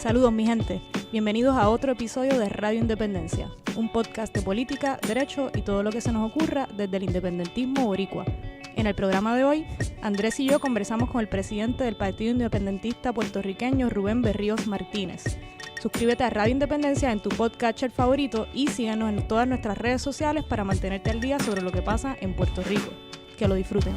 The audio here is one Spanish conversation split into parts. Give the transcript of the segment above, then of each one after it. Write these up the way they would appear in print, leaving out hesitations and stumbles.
Saludos mi gente, bienvenidos a otro episodio de Radio Independencia, un podcast de política, derecho y todo lo que se nos ocurra desde el independentismo boricua. En el programa de hoy, Andrés y yo conversamos con el presidente del Partido Independentista puertorriqueño, Rubén Berríos Martínez. Suscríbete a Radio Independencia en tu podcatcher favorito y síganos en todas nuestras redes sociales para mantenerte al día sobre lo que pasa en Puerto Rico. Que lo disfruten.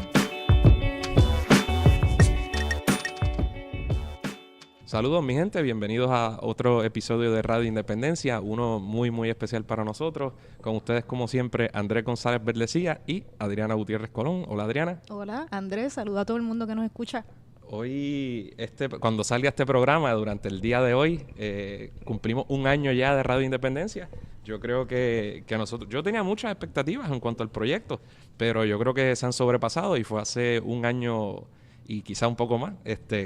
Saludos mi gente, bienvenidos a otro episodio de Radio Independencia, uno muy especial para nosotros. Con ustedes como siempre Andrés González Verdecía y Adriana Gutiérrez Colón. Hola Adriana. Hola Andrés, saluda a todo el mundo que nos escucha. Hoy, cuando salga este programa, durante el día de hoy, cumplimos un año ya de Radio Independencia. Yo creo que nosotros, yo tenía muchas expectativas en cuanto al proyecto, pero yo creo que se han sobrepasado y fue hace un año y quizá un poco más,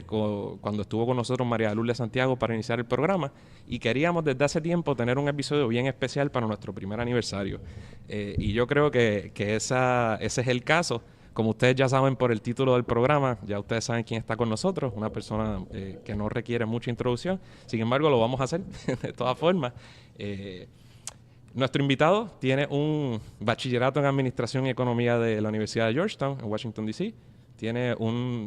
cuando estuvo con nosotros María Lourdes Santiago para iniciar el programa, y queríamos desde hace tiempo tener un episodio bien especial para nuestro primer aniversario. Y yo creo que ese es el caso. Como ustedes ya saben por el título del programa, ya ustedes saben quién está con nosotros, una persona que no requiere mucha introducción, sin embargo lo vamos a hacer de todas formas. Nuestro invitado tiene un bachillerato en Administración y Economía de la Universidad de Georgetown, en Washington, D.C., tiene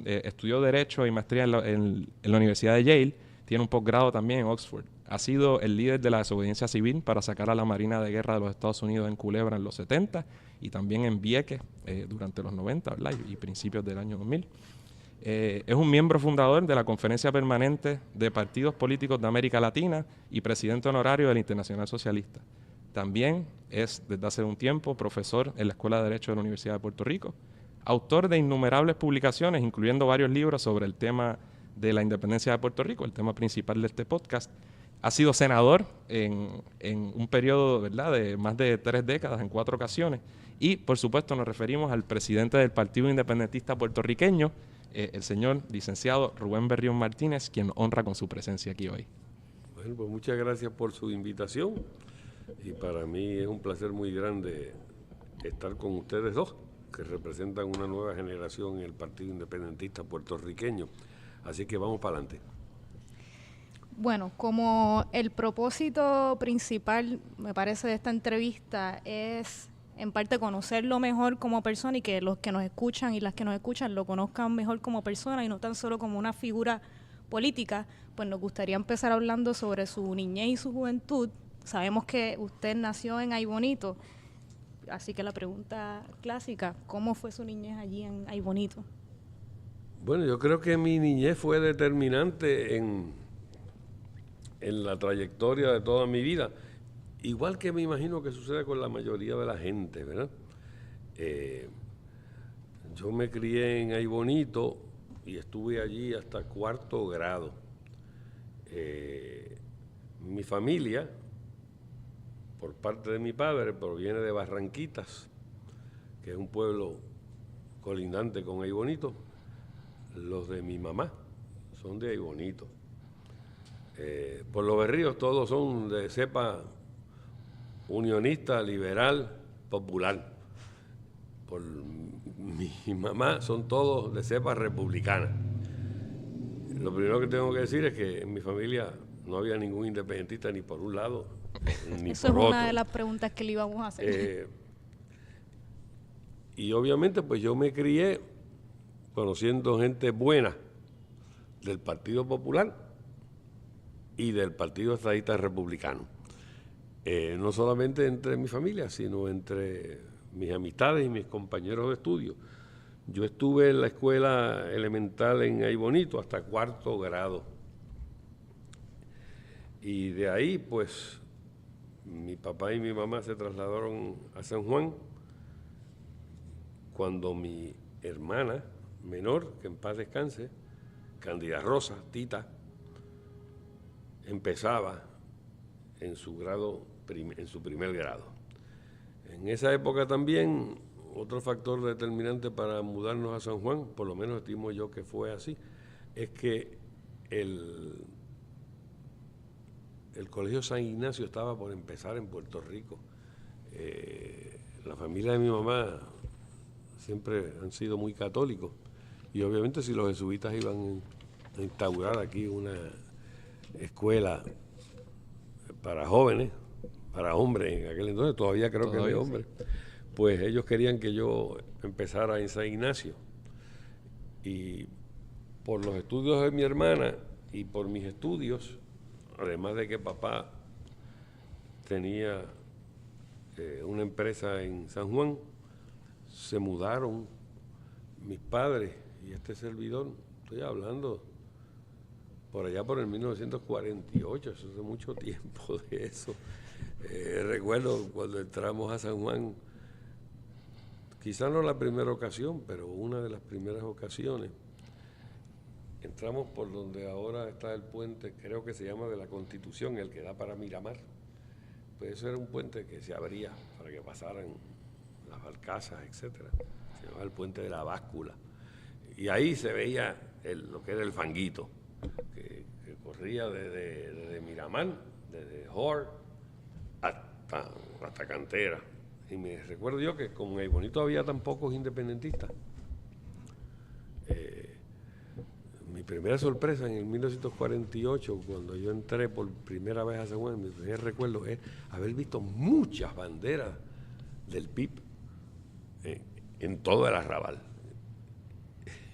estudió Derecho y Maestría en la Universidad de Yale, tiene un posgrado también en Oxford. Ha sido el líder de la desobediencia civil para sacar a la Marina de Guerra de los Estados Unidos en Culebra en los 70 y también en Vieques durante los 90, ¿verdad? Y principios del año 2000. Es un miembro fundador de la Conferencia Permanente de Partidos Políticos de América Latina y presidente honorario de la Internacional Socialista. También es, desde hace un tiempo, profesor en la Escuela de Derecho de la Universidad de Puerto Rico, autor de innumerables publicaciones, incluyendo varios libros sobre el tema de la independencia de Puerto Rico, el tema principal de este podcast. Ha sido senador en un periodo, ¿verdad?, de más de 3 décadas, en 4 ocasiones. Y, por supuesto, nos referimos al presidente del Partido Independentista puertorriqueño, el señor licenciado Rubén Berríos Martínez, quien nos honra con su presencia aquí hoy. Bueno, pues muchas gracias por su invitación. Y para mí es un placer muy grande estar con ustedes dos, que representan una nueva generación en el Partido Independentista puertorriqueño. Así que vamos para adelante. Bueno, como el propósito principal, me parece, de esta entrevista es, en parte, conocerlo mejor como persona y que los que nos escuchan y las que nos escuchan lo conozcan mejor como persona y no tan solo como una figura política, pues nos gustaría empezar hablando sobre su niñez y su juventud. Sabemos que usted nació en Aybonito, así que la pregunta clásica, ¿cómo fue su niñez allí en Aybonito? Bueno, yo creo que mi niñez fue determinante en la trayectoria de toda mi vida, igual que me imagino que sucede con la mayoría de la gente, ¿verdad? Yo me crié en Aybonito y estuve allí hasta 4º grado. Mi familia, por parte de mi padre, proviene de Barranquitas, que es un pueblo colindante con Aybonito. Los de mi mamá son de Aybonito. Por los Berríos todos son de cepa unionista, liberal, popular. Por mi mamá son todos de cepa republicana. Lo primero que tengo que decir es que en mi familia no había ningún independentista ni por un lado ni Eso por es una otro. de las preguntas que le íbamos a hacer. Y obviamente pues yo me crié conociendo gente buena del Partido Popular y del Partido Estadista Republicano. No solamente entre mi familia, sino entre mis amistades y mis compañeros de estudio. Yo estuve en la escuela elemental en Aybonito hasta 4º grado. Y de ahí, pues, mi papá y mi mamá se trasladaron a San Juan cuando mi hermana menor, que en paz descanse, Cándida Rosa, Tita, empezaba en su primer grado. En esa época también, otro factor determinante para mudarnos a San Juan, por lo menos estimo yo que fue así, es que el Colegio San Ignacio estaba por empezar en Puerto Rico. La familia de mi mamá siempre han sido muy católicos y obviamente si los jesuitas iban a instaurar aquí una escuela para jóvenes, para hombres en aquel entonces, todavía creo que es de hombres. Pues ellos querían que yo empezara en San Ignacio. Y por los estudios de mi hermana y por mis estudios, además de que papá tenía una empresa en San Juan, se mudaron mis padres y este servidor, estoy hablando por allá por el 1948, eso hace mucho tiempo de eso. Recuerdo cuando entramos a San Juan, quizás no la primera ocasión, pero una de las primeras ocasiones, entramos por donde ahora está el puente, creo que se llama de la Constitución, el que da para Miramar. Pues eso era un puente que se abría para que pasaran las barcazas, etcétera. Se llamaba el puente de la báscula. Y ahí se veía lo que era el fanguito, que corría desde Miramar, desde Hort hasta Cantera. Y me recuerdo yo que como en Bonito había tan pocos independentistas, mi primera sorpresa en el 1948, cuando yo entré por primera vez a San Juan, mi primer recuerdo es haber visto muchas banderas del PIB en todo el arrabal.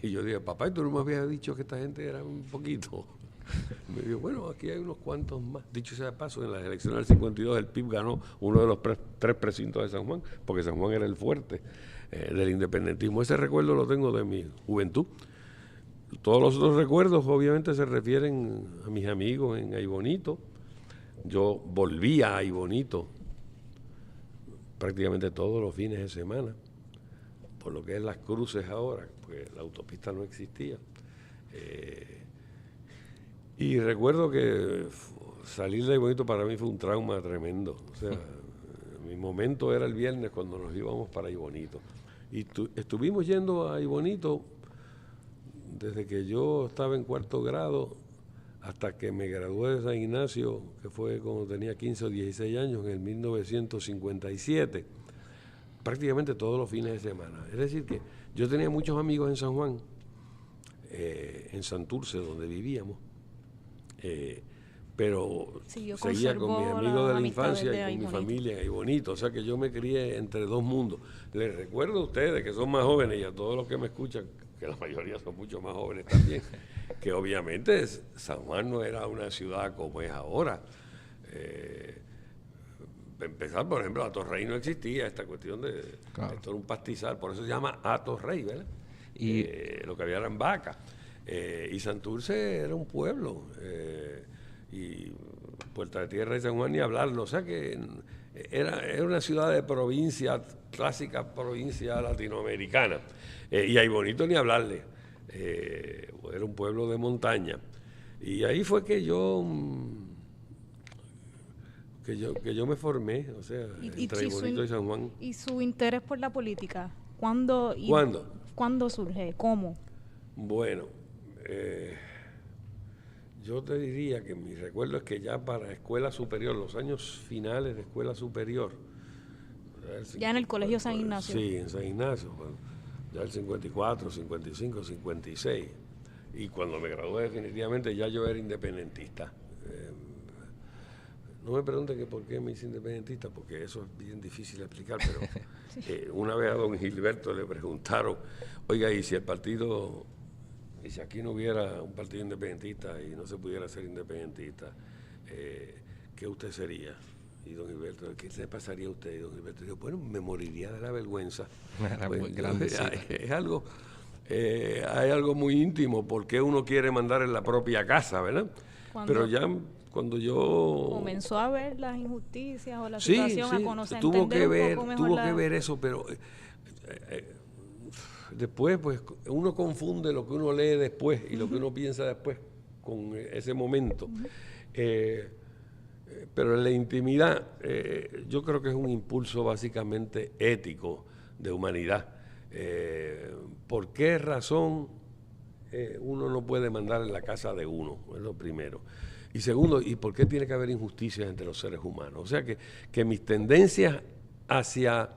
Y yo dije, papá, ¿tú no me habías dicho que esta gente era un poquito? Me dijo, bueno, aquí hay unos cuantos más. Dicho sea de paso, en las elecciones del 52 el PIB ganó uno de los tres precintos de San Juan, porque San Juan era el fuerte del independentismo. Ese recuerdo lo tengo de mi juventud. Todos los otros recuerdos obviamente se refieren a mis amigos en Aibonito. Yo volvía a Aibonito prácticamente todos los fines de semana, por lo que es Las Cruces ahora, porque la autopista no existía. Y recuerdo que salir de Aibonito para mí fue un trauma tremendo. O sea, mi momento era el viernes cuando nos íbamos para Aibonito. Y estuvimos yendo a Aibonito desde que yo estaba en cuarto grado hasta que me gradué de San Ignacio, que fue cuando tenía 15 o 16 años, en el 1957, prácticamente todos los fines de semana. Es decir, que yo tenía muchos amigos en San Juan, en Santurce, donde vivíamos, pero seguía con mis amigos de la infancia y con mi familia en Aibonito. O sea que yo me crié entre dos mundos. Les recuerdo a ustedes, que son más jóvenes, y a todos los que me escuchan, que la mayoría son mucho más jóvenes también, que obviamente San Juan no era una ciudad como es ahora. Empezar, por ejemplo, Atorrey no existía, esta cuestión de claro. Esto era un pastizal, por eso se llama Atorrey, ¿verdad? Y lo que había eran vacas. Y Santurce era un pueblo, y Puerta de Tierra y San Juan ni hablarlo, o sea que era una ciudad de provincia, clásica provincia latinoamericana. Y Aibonito ni hablarle, era un pueblo de montaña. Y ahí fue que yo me formé, o sea, entre Aibonito y San Juan. ¿Y su interés por la política? ¿Cuándo surge? ¿Cómo? Bueno, yo te diría que mi recuerdo es que ya para escuela superior, los años finales de escuela superior. Ya en el Colegio San Ignacio. Sí, en San Ignacio. Bueno, ya el 54, 55, 56. Y cuando me gradué definitivamente ya yo era independentista. No me pregunten que por qué me hice independentista, porque eso es bien difícil de explicar, pero sí. Una vez a don Gilberto le preguntaron, oiga, y si el partido, y si aquí no hubiera un partido independentista y no se pudiera ser independentista, ¿qué usted sería? Y don Gilberto, ¿qué le pasaría a usted? Y don Gilberto dijo, bueno, me moriría de la vergüenza. Pues, muy grande. Es algo, hay algo muy íntimo, porque uno quiere mandar en la propia casa, ¿verdad? Pero ya cuando yo comenzó a ver las injusticias o la situación, a conocer, tuvo que ver eso, pero después pues uno confunde lo que uno lee después y lo que uno piensa después con ese momento. Pero en la intimidad yo creo que es un impulso básicamente ético de humanidad. ¿Por qué razón uno no puede mandar en la casa de uno? Es lo primero. Y segundo, ¿y por qué tiene que haber injusticias entre los seres humanos? O sea que mis tendencias hacia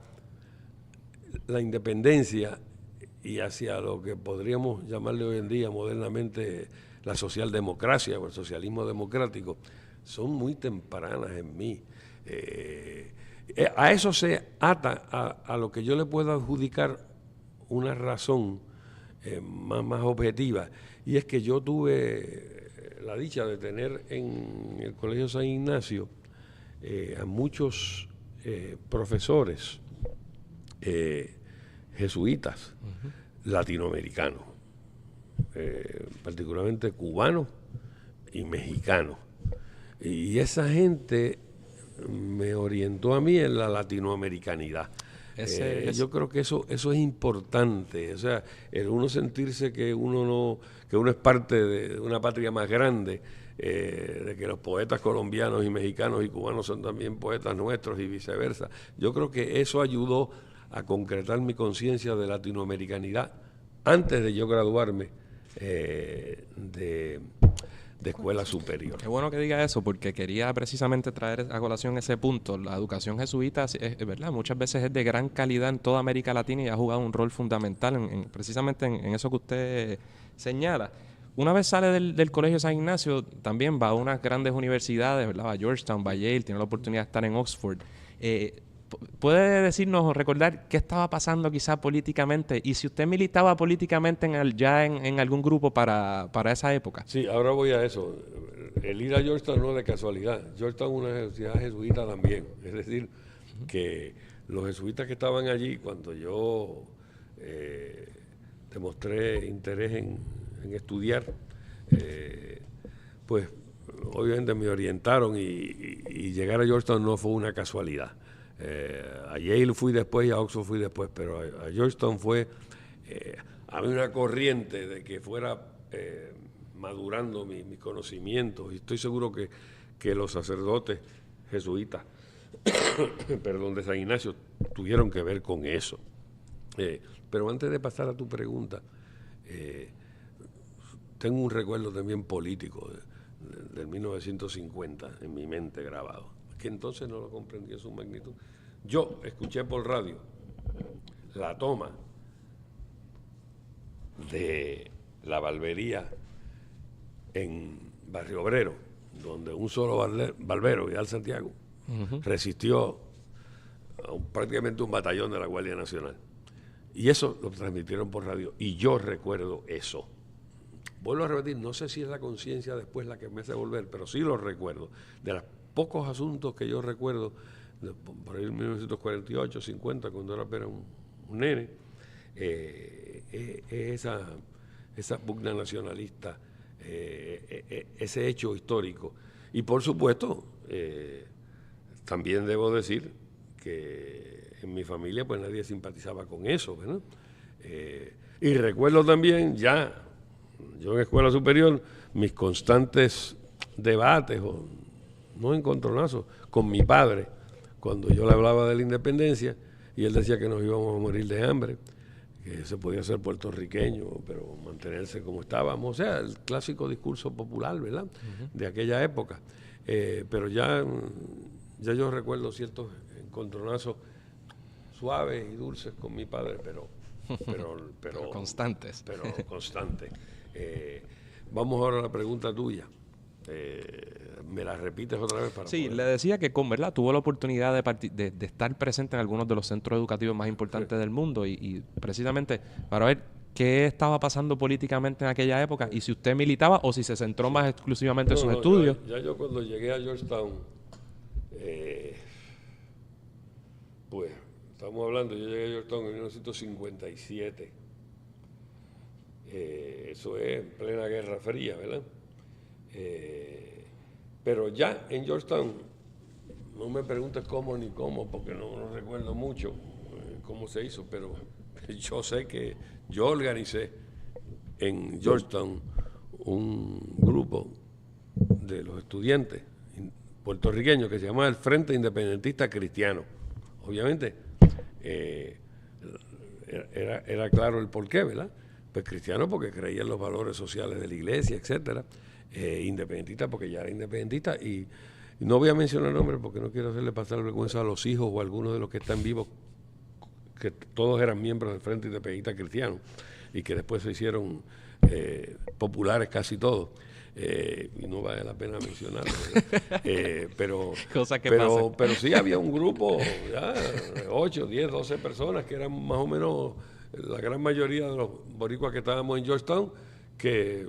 la independencia y hacia lo que podríamos llamarle hoy en día modernamente la socialdemocracia o el socialismo democrático, son muy tempranas en mí. A eso se ata a lo que yo le puedo adjudicar una razón más objetiva, y es que yo tuve la dicha de tener en el Colegio San Ignacio a muchos profesores jesuitas latinoamericanos, particularmente cubanos y mexicanos. Y esa gente me orientó a mí en la latinoamericanidad. Yo creo que eso es importante, o sea, el uno sentirse que uno es parte de una patria más grande, de que los poetas colombianos y mexicanos y cubanos son también poetas nuestros y viceversa. Yo creo que eso ayudó a concretar mi conciencia de latinoamericanidad antes de yo graduarme de escuela superior. Qué bueno que diga eso, porque quería precisamente traer a colación ese punto. La educación jesuita, es verdad, muchas veces es de gran calidad en toda América Latina y ha jugado un rol fundamental precisamente en eso que usted señala. Una vez sale del Colegio San Ignacio, también va a unas grandes universidades, ¿verdad? Va a Georgetown, va a Yale, tiene la oportunidad de estar en Oxford. ¿Puede decirnos o recordar qué estaba pasando quizá políticamente? Y si usted militaba políticamente en algún grupo para esa época. Sí, ahora voy a eso. El ir a Georgetown no es de casualidad. Georgetown es una universidad jesuita también. Es decir, que los jesuitas que estaban allí, cuando yo demostré interés en estudiar, pues obviamente me orientaron y llegar a Georgetown no fue una casualidad. A Yale fui después y a Oxford fui después, pero a Georgetown había una corriente de que fuera madurando mis conocimientos, y estoy seguro que los sacerdotes jesuitas perdón, de San Ignacio tuvieron que ver con eso. Pero antes de pasar a tu pregunta, tengo un recuerdo también político del 1950 en mi mente grabado, que entonces no lo comprendí en su magnitud. Yo escuché por radio la toma de la barbería en Barrio Obrero, donde un solo barbero, Vidal Santiago, resistió a prácticamente un batallón de la Guardia Nacional. Y eso lo transmitieron por radio, y yo recuerdo eso. Vuelvo a repetir, no sé si es la conciencia después la que me hace volver, pero sí lo recuerdo. De los pocos asuntos que yo recuerdo, por ahí en 1948, 50, cuando era apenas un nene, esa pugna nacionalista, ese hecho histórico. Y por supuesto, también debo decir que en mi familia pues nadie simpatizaba con eso, ¿verdad? Y recuerdo también ya, yo en escuela superior, mis constantes debates, o no encontronazos, con mi padre, cuando yo le hablaba de la independencia, y él decía que nos íbamos a morir de hambre, que se podía ser puertorriqueño, pero mantenerse como estábamos, o sea, el clásico discurso popular, ¿verdad?, de aquella época. Pero ya yo recuerdo ciertos encontronazos suaves y dulces con mi padre, pero constantes. Pero constantes. Vamos ahora a la pregunta tuya. ¿Me la repites otra vez? Sí, le decía que ¿verdad? Tuvo la oportunidad de estar presente en algunos de los centros educativos más importantes del mundo y precisamente para ver qué estaba pasando políticamente en aquella época y si usted militaba o si se centró más exclusivamente en sus estudios. Ya yo cuando llegué a Georgetown, pues estamos hablando, yo llegué a Georgetown en 1957. Eso es en plena Guerra Fría, ¿verdad? Pero ya en Georgetown, no me preguntes cómo ni cómo, porque no recuerdo mucho cómo se hizo, pero yo sé que yo organicé en Georgetown un grupo de los estudiantes puertorriqueños que se llamaba el Frente Independentista Cristiano. Obviamente, era claro el porqué, ¿verdad? Pues cristiano porque creía en los valores sociales de la iglesia, etcétera. Independentista porque ya era independentista, y no voy a mencionar nombres porque no quiero hacerle pasar vergüenza a los hijos o a algunos de los que están vivos, que todos eran miembros del Frente Independentista Cristiano y que después se hicieron populares casi todos. Y no vale la pena mencionarlo, pero sí había un grupo ya, 8, 10, 12 personas que eran más o menos la gran mayoría de los boricuas que estábamos en Georgetown, que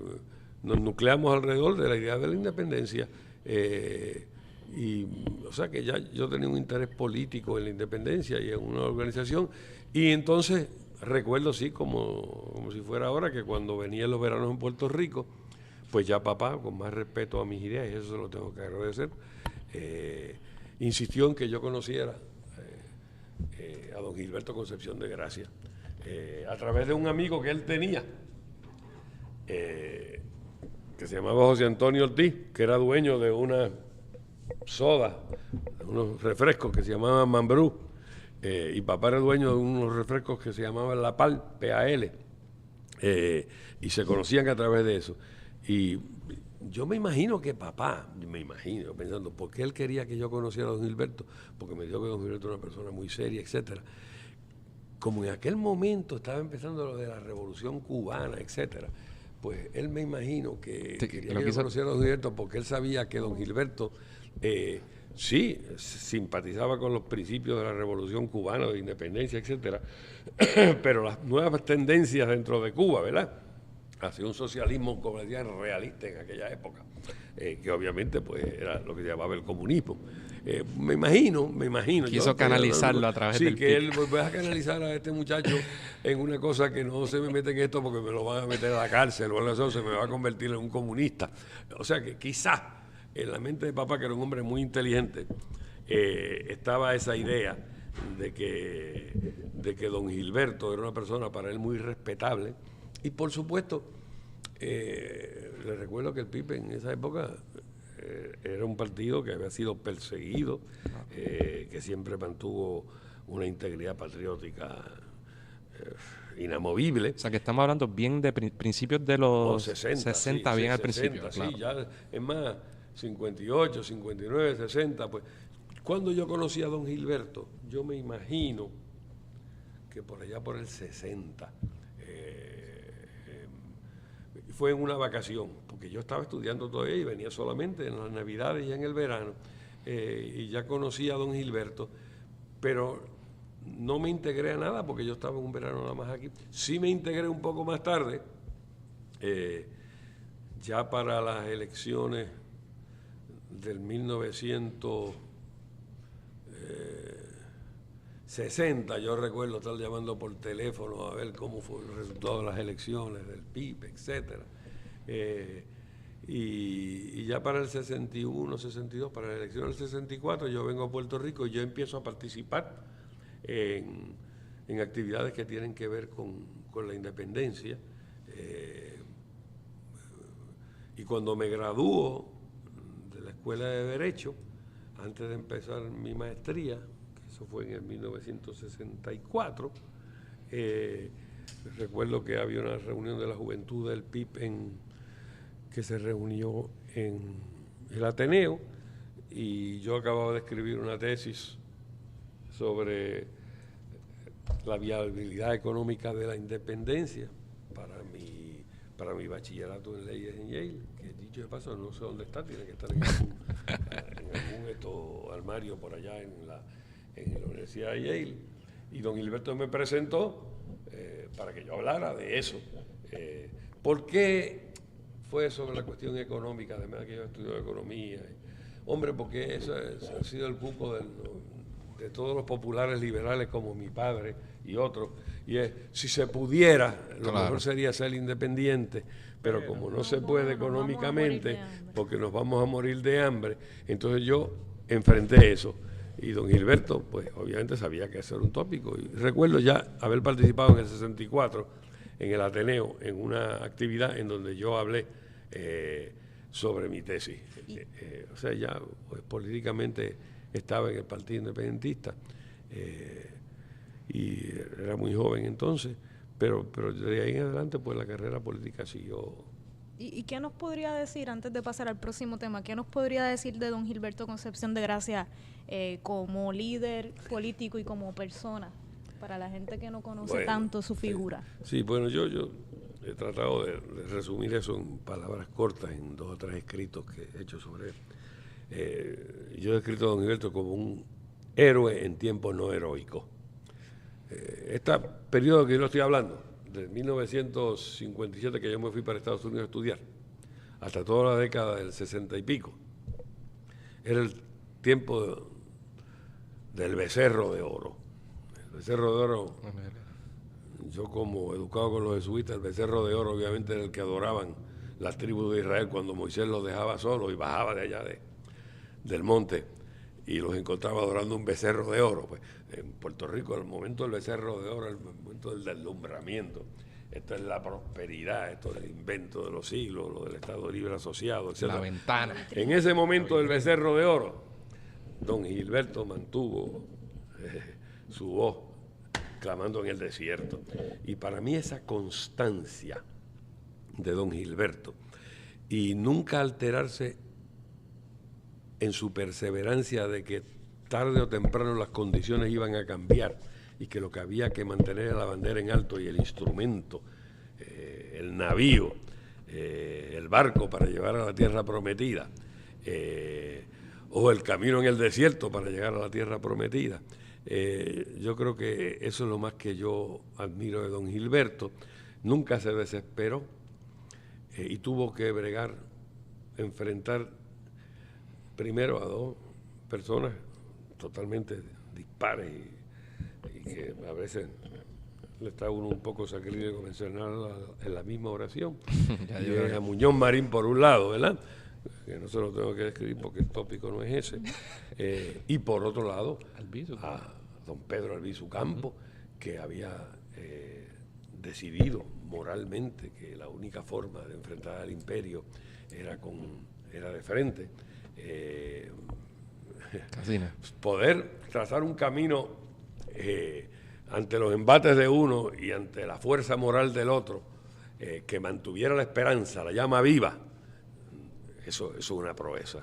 nos nucleamos alrededor de la idea de la independencia. Y o sea que ya yo tenía un interés político en la independencia y en una organización, y entonces recuerdo sí como si fuera ahora que cuando venían los veranos en Puerto Rico, pues ya papá, con más respeto a mis ideas, y eso se lo tengo que agradecer, insistió en que yo conociera a don Gilberto Concepción de Gracia, a través de un amigo que él tenía, que se llamaba José Antonio Ortiz, que era dueño de una soda, unos refrescos que se llamaban Mambrú, y papá era dueño de unos refrescos que se llamaban La Pal, PAL, y se conocían a través de eso. Y yo me imagino que papá, pensando, ¿por qué él quería que yo conociera a don Gilberto? Porque me dijo que don Gilberto era una persona muy seria, etcétera. Como en aquel momento estaba empezando lo de la Revolución Cubana, etcétera, pues él me imagino que quería que yo conociera a don Gilberto porque él sabía que don Gilberto sí simpatizaba con los principios de la Revolución Cubana, de independencia, etcétera, pero las nuevas tendencias dentro de Cuba, ¿verdad? Hacia un socialismo, como decían, realista en aquella época, que obviamente pues era lo que se llamaba el comunismo. Me imagino. Quiso canalizarlo a través del PIB. Sí, que él va a canalizar a este muchacho en una cosa que no se me mete en esto porque me lo van a meter a la cárcel o algo así, se me va a convertir en un comunista. O sea que quizás en la mente de papá, que era un hombre muy inteligente, estaba esa idea de que don Gilberto era una persona para él muy respetable. Y por supuesto, le recuerdo que el PIB en esa época era un partido que había sido perseguido, que siempre mantuvo una integridad patriótica inamovible. O sea, que estamos hablando bien de principios de los 60 sí, bien al 60, principio. Sí, claro. ya, es más, 58, 59, 60, pues. Cuando yo conocí a don Gilberto, yo me imagino que por allá por el 60, fue en una vacación, porque yo estaba estudiando todavía y venía solamente en las Navidades y en el verano, y ya conocí a don Gilberto, pero no me integré a nada porque yo estaba en un verano nada más aquí. Sí me integré un poco más tarde, ya para las elecciones del 1960, yo recuerdo estar llamando por teléfono a ver cómo fue el resultado de las elecciones del PIB, etcétera. Y ya para el 61, 62, para la elección del 64, yo vengo a Puerto Rico y yo empiezo a participar en actividades que tienen que ver con la independencia. Y cuando me graduó de la Escuela de Derecho, antes de empezar mi maestría, que eso fue en el 1964, recuerdo que había una reunión de la juventud del PIB que se reunió en el Ateneo, y yo acababa de escribir una tesis sobre la viabilidad económica de la independencia para mi bachillerato en leyes en Yale, que dicho de paso no sé dónde está, tiene que estar en algún armario por allá en la Universidad de Yale, y don Gilberto me presentó para que yo hablara de eso. ¿Por qué fue sobre la cuestión económica, además que yo estudio economía? Hombre, porque eso ha sido el cuco de todos los populares liberales como mi padre y otros, y es, si se pudiera, lo mejor sería ser independiente, pero como no se puede económicamente, porque nos vamos a morir de hambre, entonces yo enfrenté eso. Y don Gilberto, pues obviamente sabía que eso era un tópico. Y recuerdo ya haber participado en el 64, en el Ateneo, en una actividad en donde yo hablé sobre mi tesis. O sea, ya pues, políticamente estaba en el Partido Independentista, y era muy joven entonces, pero de ahí en adelante pues la carrera política siguió. ¿Y qué nos podría decir, antes de pasar al próximo tema, qué nos podría decir de don Gilberto Concepción de Gracia como líder político y como persona, para la gente que no conoce tanto su figura? Sí, bueno, yo he tratado de resumir eso en palabras cortas, en 2 o 3 escritos que he hecho sobre él. Yo he descrito a don Gilberto como un héroe en tiempos no heroicos. Este periodo que yo estoy hablando, de 1957, que yo me fui para Estados Unidos a estudiar, hasta toda la década del 60 y pico, era el tiempo del becerro de oro. El becerro de oro, yo como educado con los jesuitas, el becerro de oro obviamente era el que adoraban las tribus de Israel cuando Moisés los dejaba solos y bajaba de allá del monte y los encontraba adorando un becerro de oro. Pues en Puerto Rico el momento del becerro de oro, el momento del deslumbramiento, esto es la prosperidad, esto es el invento de los siglos, lo del Estado Libre Asociado, etc. La ventana. En ese momento del becerro de oro, don Gilberto mantuvo su voz clamando en el desierto. Y para mí esa constancia de don Gilberto y nunca alterarse en su perseverancia de que tarde o temprano las condiciones iban a cambiar y que lo que había que mantener era la bandera en alto y el instrumento, el navío, el barco para llevar a la tierra prometida, o el camino en el desierto para llegar a la tierra prometida. Yo creo que eso es lo más que yo admiro de don Gilberto. Nunca se desesperó y tuvo que enfrentar primero a 2 personas totalmente dispares y que a veces le está uno un poco sacrílego mencionarla en la misma oración. Y a Muñoz Marín por un lado, ¿verdad? Que no se lo tengo que describir porque el tópico no es ese. Y por otro lado, a don Pedro Albizu Campos, que había decidido moralmente que la única forma de enfrentar al imperio era de frente. Poder trazar un camino ante los embates de uno y ante la fuerza moral del otro, que mantuviera la esperanza, la llama viva, eso es una proeza.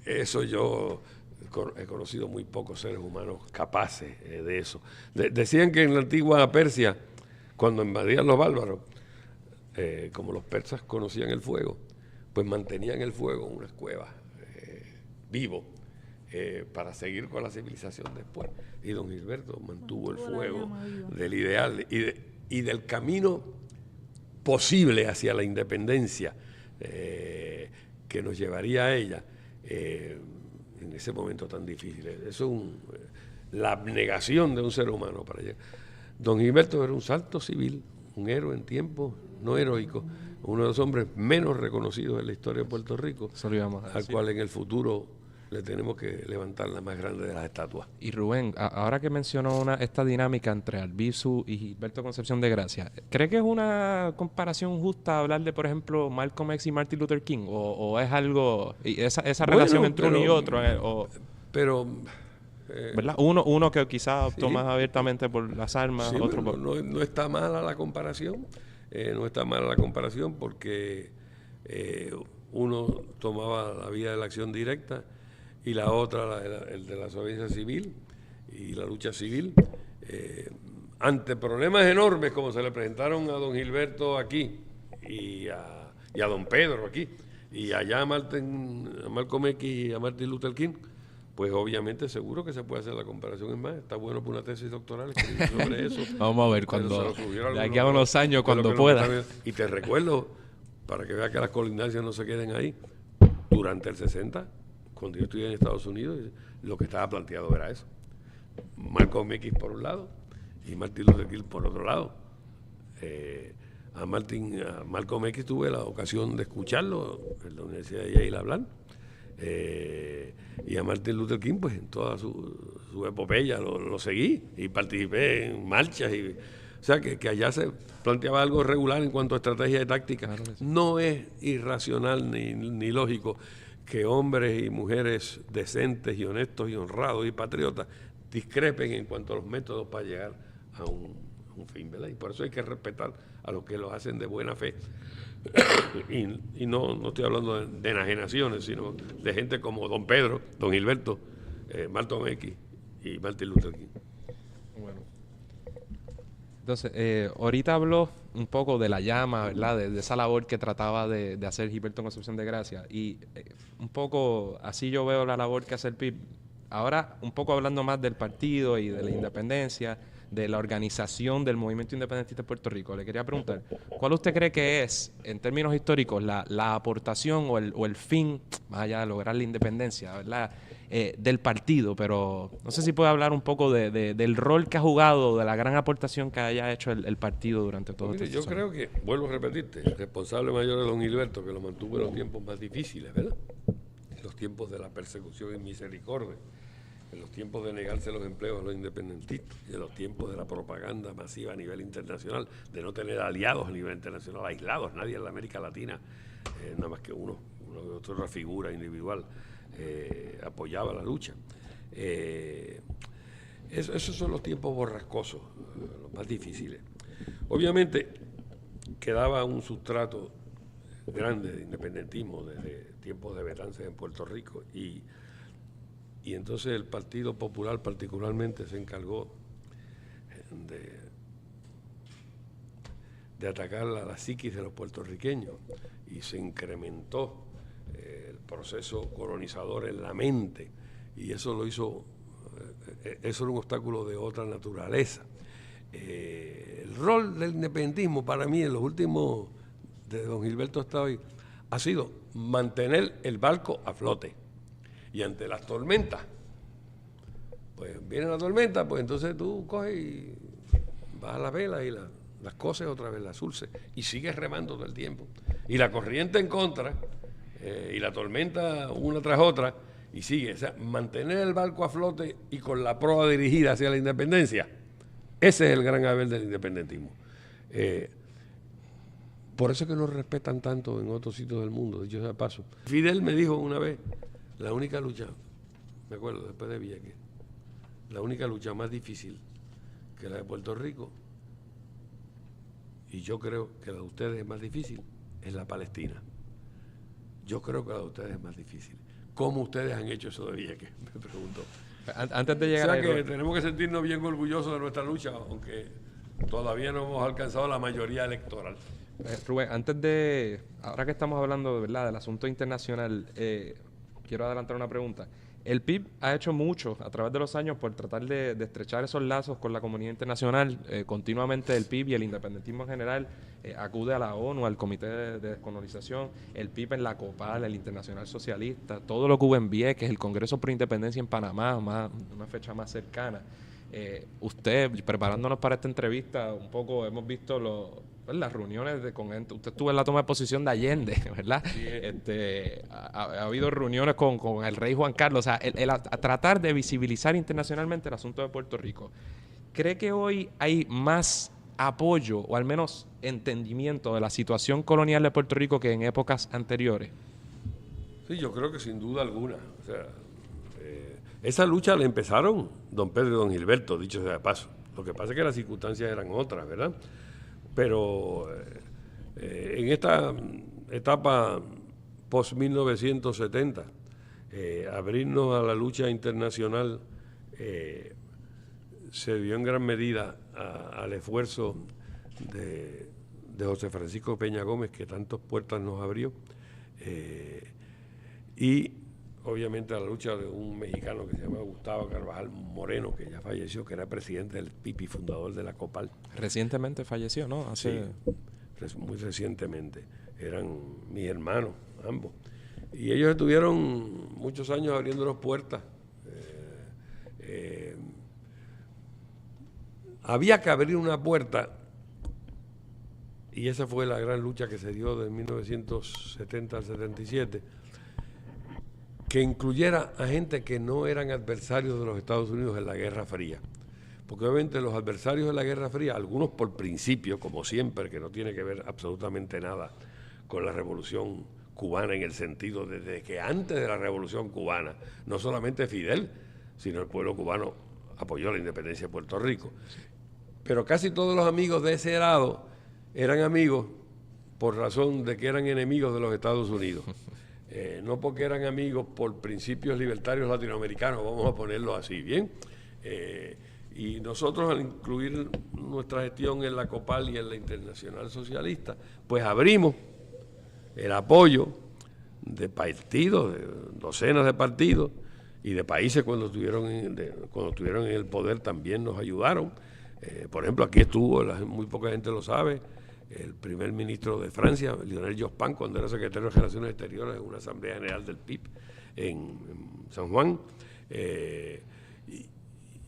Eso yo he conocido muy pocos seres humanos capaces de eso. Decían que en la antigua Persia, cuando invadían los bárbaros, como los persas conocían el fuego, pues mantenían el fuego en unas cuevas vivo para seguir con la civilización después. Y don Gilberto mantuvo el fuego del ideal y del camino posible hacia la independencia que nos llevaría a ella en ese momento tan difícil. Eso es la abnegación de un ser humano para llegar. Don Gilberto era un santo civil, un héroe en tiempos no heroicos, uno de los hombres menos reconocidos en la historia de Puerto Rico, al cual en el futuro le tenemos que levantar la más grande de las estatuas. Y Rubén, ahora que mencionó esta dinámica entre Albizu y Gilberto Concepción de Gracia, ¿cree que es una comparación justa hablar de, por ejemplo, Malcolm X y Martin Luther King? ¿O es algo, esa relación entre uno y otro? ¿Verdad? Uno que quizás optó más abiertamente por las armas, otro por... No está mala la comparación, porque uno tomaba la vía de la acción directa y la otra el de la desobediencia civil y la lucha civil, ante problemas enormes como se le presentaron a don Gilberto aquí y a don Pedro aquí y allá a Malcolm X y a Martin Luther King, pues obviamente seguro que se puede hacer la comparación. Es más, está bueno por una tesis doctoral escribir sobre eso. Vamos a ver cuando, de aquí a unos años, cuando pueda. Y te recuerdo, para que veas que las colindancias no se queden ahí, durante el 60, cuando yo estudié en Estados Unidos, lo que estaba planteado era eso. Malcolm X por un lado y Martin Luther King por otro lado. A Malcolm X tuve la ocasión de escucharlo en la Universidad de Yale hablar. Y a Martin Luther King, pues en toda su epopeya lo seguí y participé en marchas. O sea, que allá se planteaba algo regular en cuanto a estrategia de táctica. Claro que sí. No es irracional ni lógico que hombres y mujeres decentes y honestos y honrados y patriotas discrepen en cuanto a los métodos para llegar a un fin, ¿verdad? Y por eso hay que respetar a los que lo hacen de buena fe. Y no estoy hablando de enajenaciones, sino de gente como don Pedro, don Gilberto, Malcolm X y Martin Luther King. Bueno, Entonces, ahorita habló un poco de la llama, ¿verdad? De esa labor que trataba de hacer Gilberto Concepción de Gracia. Y un poco así yo veo la labor que hace el PIB. Ahora, un poco hablando más del partido y de la independencia, de la organización del movimiento independentista de Puerto Rico, le quería preguntar, ¿cuál usted cree que es, en términos históricos, la aportación o el fin, más allá de lograr la independencia, ¿verdad? Del partido? Pero no sé si puede hablar un poco del rol que ha jugado, de la gran aportación que haya hecho el partido durante todo Mire, este yo creo que, vuelvo a repetirte, el responsable mayor de don Gilberto, que lo mantuvo en los tiempos más difíciles, ¿verdad? En los tiempos de la persecución y misericordia, en los tiempos de negarse los empleos a los independentistas, y en los tiempos de la propaganda masiva a nivel internacional, de no tener aliados a nivel internacional, aislados, nadie en la América Latina, nada más que uno de otra figura individual, apoyaba la lucha. Esos son los tiempos borrascosos, los más difíciles. Obviamente quedaba un sustrato grande de independentismo desde tiempos de Betances en Puerto Rico y entonces el Partido Popular particularmente se encargó de atacar la psiquis de los puertorriqueños y se incrementó el proceso colonizador en la mente y eso lo hizo, eso era un obstáculo de otra naturaleza. El rol del independentismo para mí en los últimos, de don Gilberto hasta hoy, ha sido mantener el barco a flote. Y ante las tormentas, pues viene la tormenta, pues entonces tú coges y vas a la vela y las coses otra vez, las surces, y sigues remando todo el tiempo. Y la corriente en contra, y la tormenta una tras otra, y sigue. O sea, mantener el barco a flote y con la proa dirigida hacia la independencia, ese es el gran haber del independentismo. Por eso es que nos respetan tanto en otros sitios del mundo, dicho sea de paso. Fidel me dijo una vez, la única lucha, me acuerdo, después de Vieques, la única lucha más difícil que la de Puerto Rico, y yo creo que la de ustedes es más difícil, es la Palestina. Yo creo que la de ustedes es más difícil. ¿Cómo ustedes han hecho eso de Vieques? Me preguntó. Antes de llegar o sea que tenemos que sentirnos bien orgullosos de nuestra lucha, aunque todavía no hemos alcanzado la mayoría electoral. Rubén, antes de, ahora que estamos hablando, ¿verdad?, del asunto internacional, quiero adelantar una pregunta. El PIB ha hecho mucho a través de los años por tratar de estrechar esos lazos con la comunidad internacional. Continuamente el PIB y el independentismo en general acude a la ONU, al Comité de Descolonización, el PIB en la COPAL, el Internacional Socialista, todo lo que hubo en Vieques, el Congreso por Independencia en Panamá, una fecha más cercana. Usted, preparándonos para esta entrevista, un poco hemos visto las reuniones con gente. Usted estuvo en la toma de posición de Allende, ¿verdad? Sí. Ha habido reuniones con el rey Juan Carlos, o sea, a tratar de visibilizar internacionalmente el asunto de Puerto Rico. ¿Cree que hoy hay más apoyo o al menos entendimiento de la situación colonial de Puerto Rico que en épocas anteriores? Sí, yo creo que sin duda alguna. O sea, esa lucha la empezaron don Pedro y don Gilberto, dicho sea de paso. Lo que pasa es que las circunstancias eran otras, ¿verdad? Pero en esta etapa post-1970, abrirnos a la lucha internacional se dio en gran medida al esfuerzo de José Francisco Peña Gómez, que tantas puertas nos abrió, y obviamente a la lucha de un mexicano que se llama Gustavo Carvajal Moreno, que ya falleció, que era presidente del PIB y fundador de la COPAL. Recientemente falleció, ¿no? Sí, muy recientemente. Eran mis hermanos, ambos. Y ellos estuvieron muchos años abriéndonos puertas. Había que abrir una puerta, y esa fue la gran lucha que se dio de 1970 al 77, que incluyera a gente que no eran adversarios de los Estados Unidos en la Guerra Fría. Porque obviamente los adversarios de la Guerra Fría, algunos por principio, como siempre, que no tiene que ver absolutamente nada con la Revolución Cubana, en el sentido de que antes de la Revolución Cubana, no solamente Fidel, sino el pueblo cubano apoyó la independencia de Puerto Rico. Pero casi todos los amigos de ese lado eran amigos por razón de que eran enemigos de los Estados Unidos. No porque eran amigos por principios libertarios latinoamericanos, vamos a ponerlo así, ¿bien? Y nosotros, al incluir nuestra gestión en la COPAL y en la Internacional Socialista, pues abrimos el apoyo de partidos, de docenas de partidos y de países cuando estuvieron en el poder también nos ayudaron. Por ejemplo, aquí estuvo, muy poca gente lo sabe, el primer ministro de Francia, Lionel Jospin, cuando era secretario de Relaciones Exteriores en una Asamblea General del PIB en San Juan.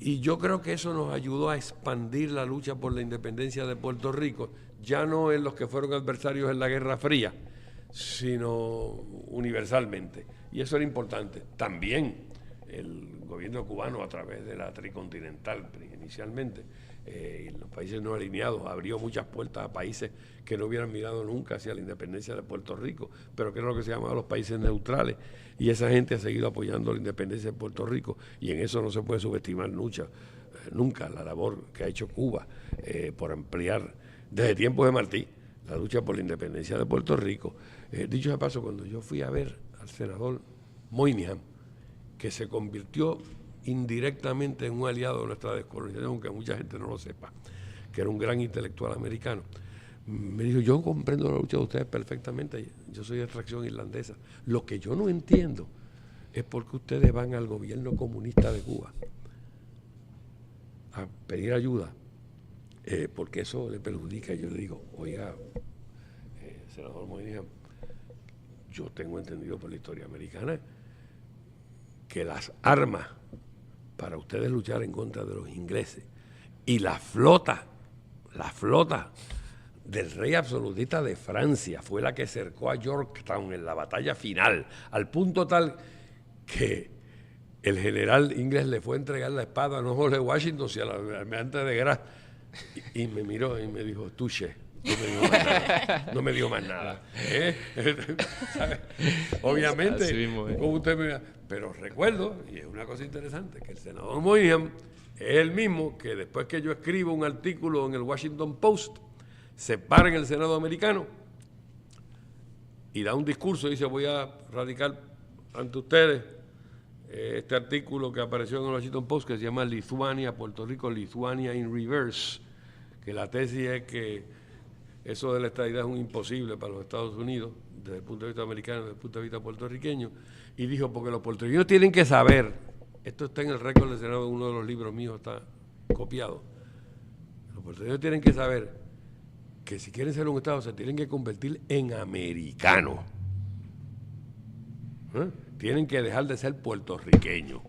Y yo creo que eso nos ayudó a expandir la lucha por la independencia de Puerto Rico, ya no en los que fueron adversarios en la Guerra Fría, sino universalmente. Y eso era importante. También el gobierno cubano, a través de la Tricontinental inicialmente, y los países no alineados, abrió muchas puertas a países que no hubieran mirado nunca hacia la independencia de Puerto Rico, pero que era lo que se llamaba los países neutrales, y esa gente ha seguido apoyando la independencia de Puerto Rico, y en eso no se puede subestimar nunca la labor que ha hecho Cuba por ampliar, desde tiempos de Martí, la lucha por la independencia de Puerto Rico. Dicho de paso, cuando yo fui a ver al senador Moynihan, que se convirtió indirectamente en un aliado de nuestra descolonización, aunque mucha gente no lo sepa, que era un gran intelectual americano, me dijo: yo comprendo la lucha de ustedes perfectamente, yo soy de extracción irlandesa, lo que yo no entiendo es por qué ustedes van al gobierno comunista de Cuba a pedir ayuda, porque eso le perjudica. Yo le digo: oiga, senador Moynihan, yo tengo entendido por la historia americana que las armas para ustedes luchar en contra de los ingleses y la flota del rey absolutista de Francia fue la que cercó a Yorktown en la batalla final, al punto tal que el general inglés le fue a entregar la espada no solo a Washington, sino al almirante de Grasse, y me miró y me dijo: touché. No me dio más nada. Obviamente, mismo, como usted me... Pero recuerdo, y es una cosa interesante, que el senador Moynihan es el mismo que después que yo escribo un artículo en el Washington Post, se para en el Senado americano y da un discurso y dice: voy a radicar ante ustedes este artículo que apareció en el Washington Post, que se llama Lituania, Puerto Rico, Lituania in Reverse, que la tesis es que eso de la estadidad es un imposible para los Estados Unidos, desde el punto de vista americano, desde el punto de vista puertorriqueño, y dijo: porque los puertorriqueños tienen que saber, esto está en el récord del Senado, uno de los libros míos está copiado, los puertorriqueños tienen que saber que si quieren ser un Estado se tienen que convertir en americanos, tienen que dejar de ser puertorriqueños.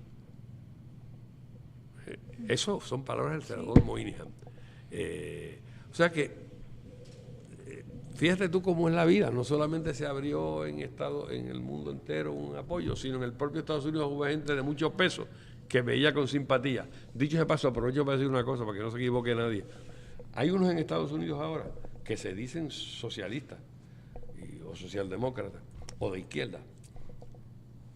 Eso son palabras del senador Moynihan. O sea que fíjate tú cómo es la vida, no solamente se abrió en el mundo entero un apoyo, sino en el propio Estados Unidos hubo gente de mucho peso que veía con simpatía. Dicho de paso, aprovecho para decir una cosa, para que no se equivoque nadie. Hay unos en Estados Unidos ahora que se dicen socialistas o socialdemócratas o de izquierda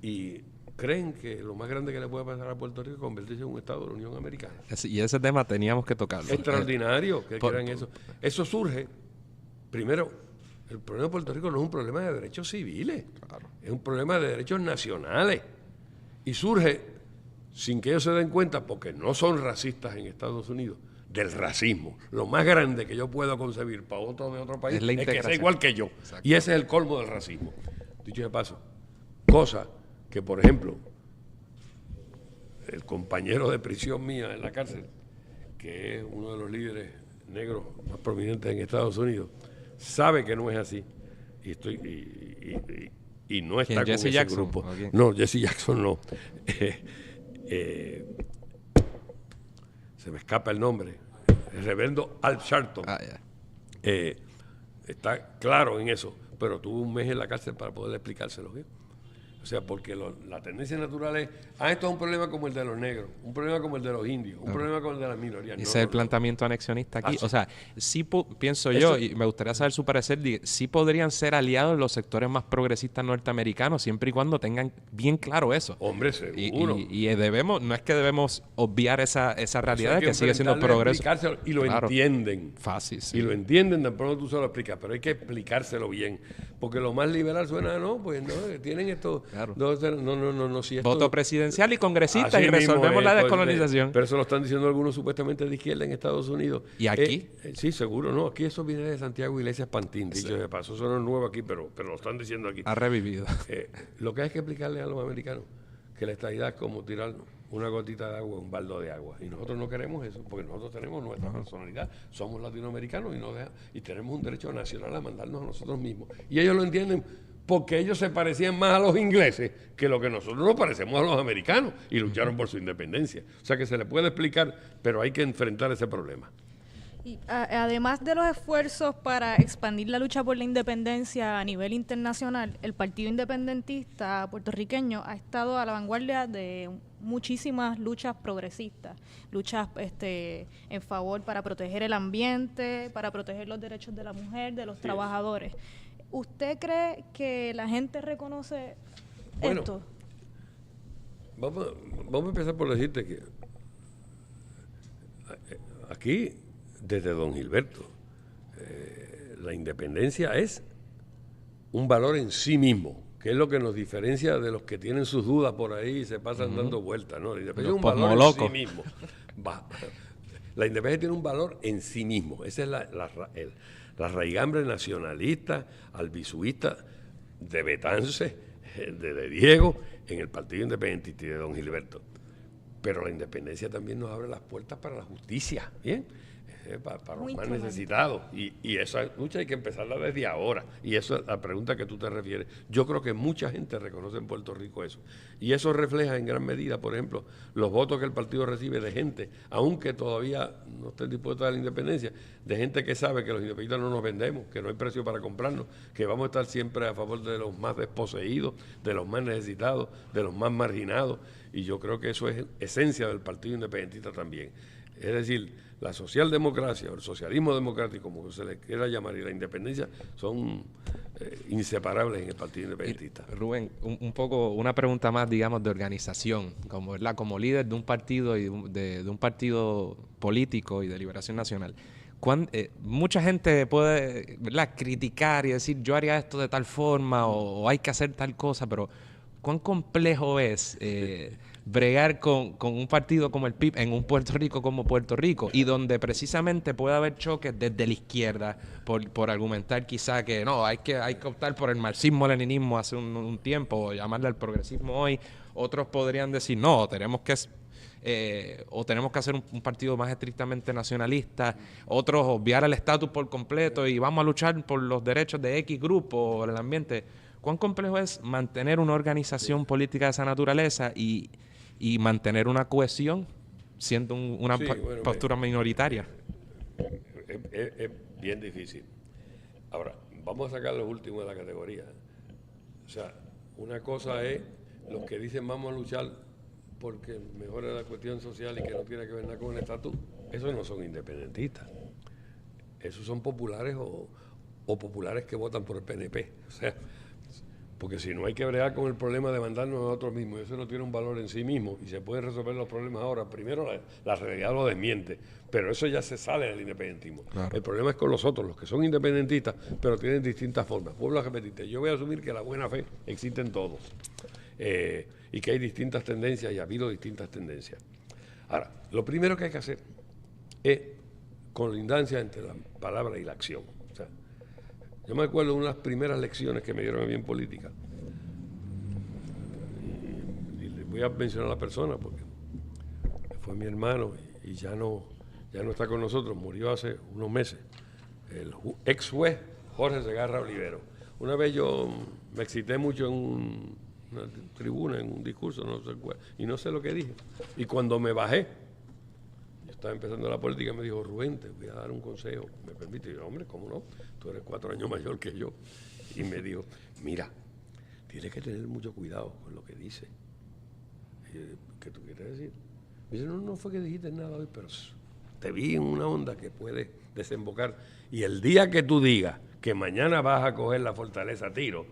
y creen que lo más grande que le puede pasar a Puerto Rico es convertirse en un Estado de la Unión Americana. Y ese tema teníamos que tocarlo. Extraordinario que crean eso. Eso surge, primero, el problema de Puerto Rico no es un problema de derechos civiles, claro, es un problema de derechos nacionales. Y surge, sin que ellos se den cuenta, porque no son racistas en Estados Unidos, del racismo. Lo más grande que yo puedo concebir para otro de otro país es que sea igual que yo. Exacto. Y ese es el colmo del racismo. Dicho de paso, cosa que, por ejemplo, el compañero de prisión mía en la cárcel, que es uno de los líderes negros más prominentes en Estados Unidos, sabe que no es así. Y no está con Jesse ese Jackson, grupo. ¿okay? No, Jesse Jackson no. Se me escapa el nombre. El reverendo Al Sharpton. Está claro en eso, pero tuvo un mes en la cárcel para poder explicárselo bien. O sea, porque la tendencia natural es, esto es un problema como el de los negros, un problema como el de los indios, un problema como el de las minorías. Ese es el planteamiento anexionista aquí. O sea, sí pienso yo, y me gustaría saber su parecer, sí podrían ser aliados los sectores más progresistas norteamericanos, siempre y cuando tengan bien claro eso. Hombre, seguro. Y debemos, no es que debemos obviar esa realidad, que sigue siendo progreso. Y lo entienden. Fácil, sí. Y lo entienden, de pronto tú se lo explicas, pero hay que explicárselo bien. porque lo más liberal suena, no, pues no, tienen esto, Claro. no, si esto... Voto presidencial y congresista Así y mismo resolvemos es, la pues, descolonización. pero eso lo están diciendo algunos supuestamente de izquierda en Estados Unidos. ¿Y aquí? Sí, seguro, no, aquí eso viene de Santiago Iglesias Pantín, dicho de paso, eso no es nuevo aquí, pero lo están diciendo aquí. Ha revivido. Lo que hay que explicarle a los americanos que la estadidad es como tirar una gotita de agua en un baldo de agua. Y nosotros no queremos eso, porque nosotros tenemos nuestra personalidad, somos latinoamericanos y tenemos un derecho nacional a mandarnos a nosotros mismos. Y ellos lo entienden porque ellos se parecían más a los ingleses que lo que nosotros nos parecemos a los americanos y lucharon por su independencia. O sea que se le puede explicar, pero hay que enfrentar ese problema. Y además de los esfuerzos para expandir la lucha por la independencia a nivel internacional, el Partido Independentista puertorriqueño ha estado a la vanguardia de muchísimas luchas progresistas, luchas en favor para proteger el ambiente, para proteger los derechos de la mujer, de los trabajadores. ¿Usted cree que la gente reconoce esto? Vamos a empezar por decirte que aquí, desde don Gilberto, la independencia es un valor en sí mismo, que es lo que nos diferencia de los que tienen sus dudas por ahí y se pasan dando vueltas, ¿no? La independencia es un valor en sí mismo. La independencia tiene un valor en sí mismo. Esa es la raigambre nacionalista, albisuista de Betance, de Diego, en el Partido Independentista y de don Gilberto. Pero la independencia también nos abre las puertas para la justicia, ¿bien? Para los más necesitados. Y esa lucha hay que empezarla desde ahora. Y eso es la pregunta que tú te refieres. Yo creo que mucha gente reconoce en Puerto Rico eso. Y eso refleja en gran medida, por ejemplo, los votos que el partido recibe de gente, aunque todavía no estén dispuestos a la independencia, de gente que sabe que los independentistas no nos vendemos, que no hay precio para comprarnos, que vamos a estar siempre a favor de los más desposeídos, de los más necesitados, de los más marginados. Y yo creo que eso es esencia del Partido Independentista también. Es decir, la socialdemocracia o el socialismo democrático, como se le quiera llamar, y la independencia son inseparables en el Partido Independentista. Rubén, un poco una pregunta más, digamos, de organización, como, ¿verdad? Como líder de un partido y de un partido político y de Liberación Nacional. Mucha gente puede, ¿verdad?, criticar y decir yo haría esto de tal forma o hay que hacer tal cosa, pero ¿cuán complejo es bregar con un partido como el PIB en un Puerto Rico como Puerto Rico y donde precisamente puede haber choques desde la izquierda por argumentar quizá que no, hay que optar por el marxismo-leninismo hace un tiempo o llamarle al progresismo hoy? Otros podrían decir no, tenemos que hacer un partido más estrictamente nacionalista, otros obviar el estatus por completo y vamos a luchar por los derechos de X grupo o el ambiente. ¿Cuán complejo es mantener una organización política de esa naturaleza y mantener una cohesión siendo una postura minoritaria? Es bien difícil. Ahora, vamos a sacar los últimos de la categoría. O sea, una cosa es los que dicen vamos a luchar porque mejore la cuestión social y que no tiene que ver nada con el estatus. Esos no son independentistas. Esos son populares o populares que votan por el PNP. O sea, porque si no hay que bregar con el problema de mandarnos a nosotros mismos, eso no tiene un valor en sí mismo y se pueden resolver los problemas ahora. Primero la realidad lo desmiente, pero eso ya se sale del independentismo. Claro. El problema es con los otros, los que son independentistas, pero tienen distintas formas. Vuelvo a repetirte, yo voy a asumir que la buena fe existe en todos y que hay distintas tendencias y ha habido distintas tendencias. Ahora, lo primero que hay que hacer es colindancia entre la palabra y la acción. Yo me acuerdo de unas primeras lecciones que me dieron a mí en política. Y les voy a mencionar a la persona porque fue mi hermano y ya no está con nosotros, murió hace unos meses. El ex juez Jorge Segarra Olivero. Una vez yo me excité mucho en una tribuna, en un discurso, no sé cuál, y no sé lo que dije. Y cuando me bajé, estaba empezando la política, me dijo, Rubén, te voy a dar un consejo, ¿me permite? Y yo, hombre, ¿cómo no? Tú eres 4 años mayor que yo. Y me dijo, mira, tienes que tener mucho cuidado con lo que dices. ¿Qué tú quieres decir? Me dice, no fue que dijiste nada hoy, pero te vi en una onda que puede desembocar. Y el día que tú digas que mañana vas a coger la fortaleza a tiro,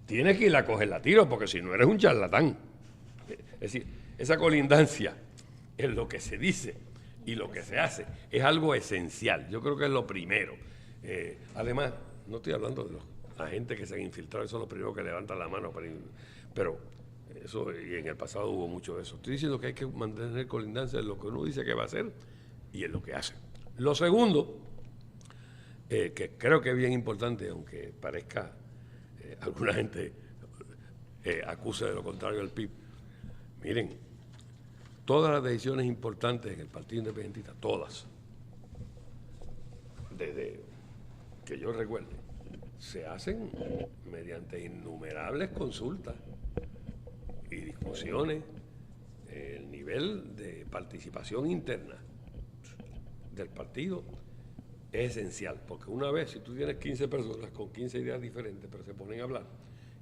tienes que ir a cogerla a tiro, porque si no eres un charlatán. Es decir, esa colindancia en lo que se dice y lo que se hace es algo esencial. Yo creo que es lo primero. Además, no estoy hablando de los a gente que se han infiltrado, eso es lo primero que levantan la mano. Pero eso, y en el pasado hubo mucho de eso. Estoy diciendo que hay que mantener colindancia en lo que uno dice que va a hacer y en lo que hace. Lo segundo, que creo que es bien importante, aunque parezca alguna gente acuse de lo contrario al PIB. Miren, todas las decisiones importantes en el Partido Independentista, todas, desde que yo recuerde, se hacen mediante innumerables consultas y discusiones. El nivel de participación interna del partido es esencial, porque una vez, si tú tienes 15 personas con 15 ideas diferentes, pero se ponen a hablar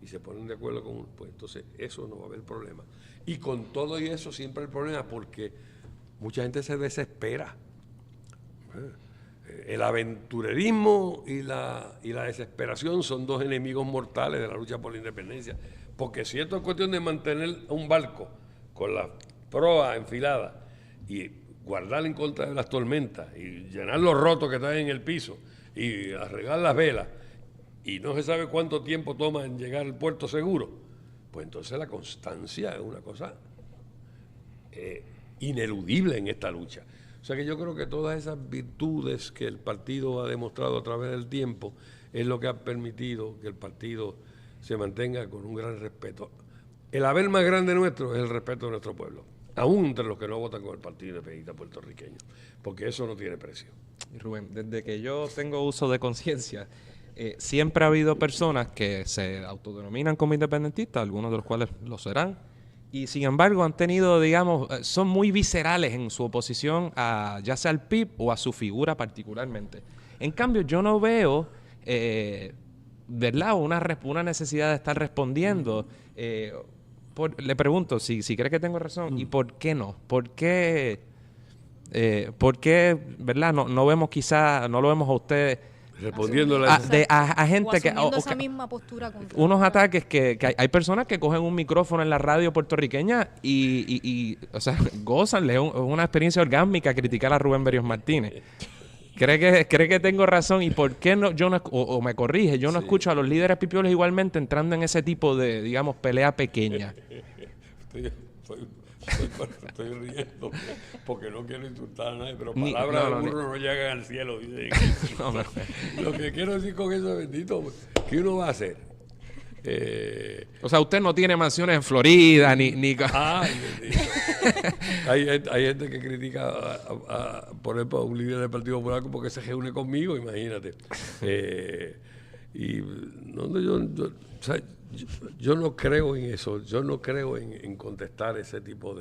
y se ponen de acuerdo con uno, pues entonces eso no va a haber problema. Y con todo y eso siempre hay problema, porque mucha gente se desespera. El aventurerismo y la desesperación son dos enemigos mortales de la lucha por la independencia, porque si esto es cuestión de mantener un barco con la proa enfilada y guardar en contra de las tormentas y llenar los rotos que están en el piso y arreglar las velas y no se sabe cuánto tiempo toma en llegar al puerto seguro, pues entonces la constancia es una cosa ineludible en esta lucha. O sea que yo creo que todas esas virtudes que el partido ha demostrado a través del tiempo es lo que ha permitido que el partido se mantenga con un gran respeto. El haber más grande nuestro es el respeto de nuestro pueblo, aún entre los que no votan con el Partido Independentista puertorriqueño, porque eso no tiene precio. Rubén, desde que yo tengo uso de conciencia, siempre ha habido personas que se autodenominan como independentistas, algunos de los cuales lo serán, y sin embargo han tenido, digamos, son muy viscerales en su oposición a ya sea al PIB o a su figura particularmente. En cambio, yo no veo, ¿verdad?, una necesidad de estar respondiendo. Le pregunto si cree que tengo razón y por qué no. ¿Por qué, verdad, no vemos quizá, no lo vemos a ustedes respondiéndole a gente que esa misma postura contra unos ataques que hay personas que cogen un micrófono en la radio puertorriqueña y o sea, gozan, es una experiencia orgásmica criticar a Rubén Berríos Martínez. ¿Cree que tengo razón? ¿Y por qué no, o me corrige, yo no escucho a los líderes pipiolos igualmente entrando en ese tipo de, digamos, pelea pequeña? Estoy riendo porque no quiero insultar a nadie, pero palabras de burro no llegan al cielo. Lo que quiero decir con eso, bendito, ¿qué uno va a hacer? O sea, usted no tiene mansiones en Florida, ni... Ay, bendito. Hay gente que critica, por ejemplo, a un líder del Partido Popular porque se reúne conmigo, imagínate. Y yo no creo en eso, yo no creo en contestar ese tipo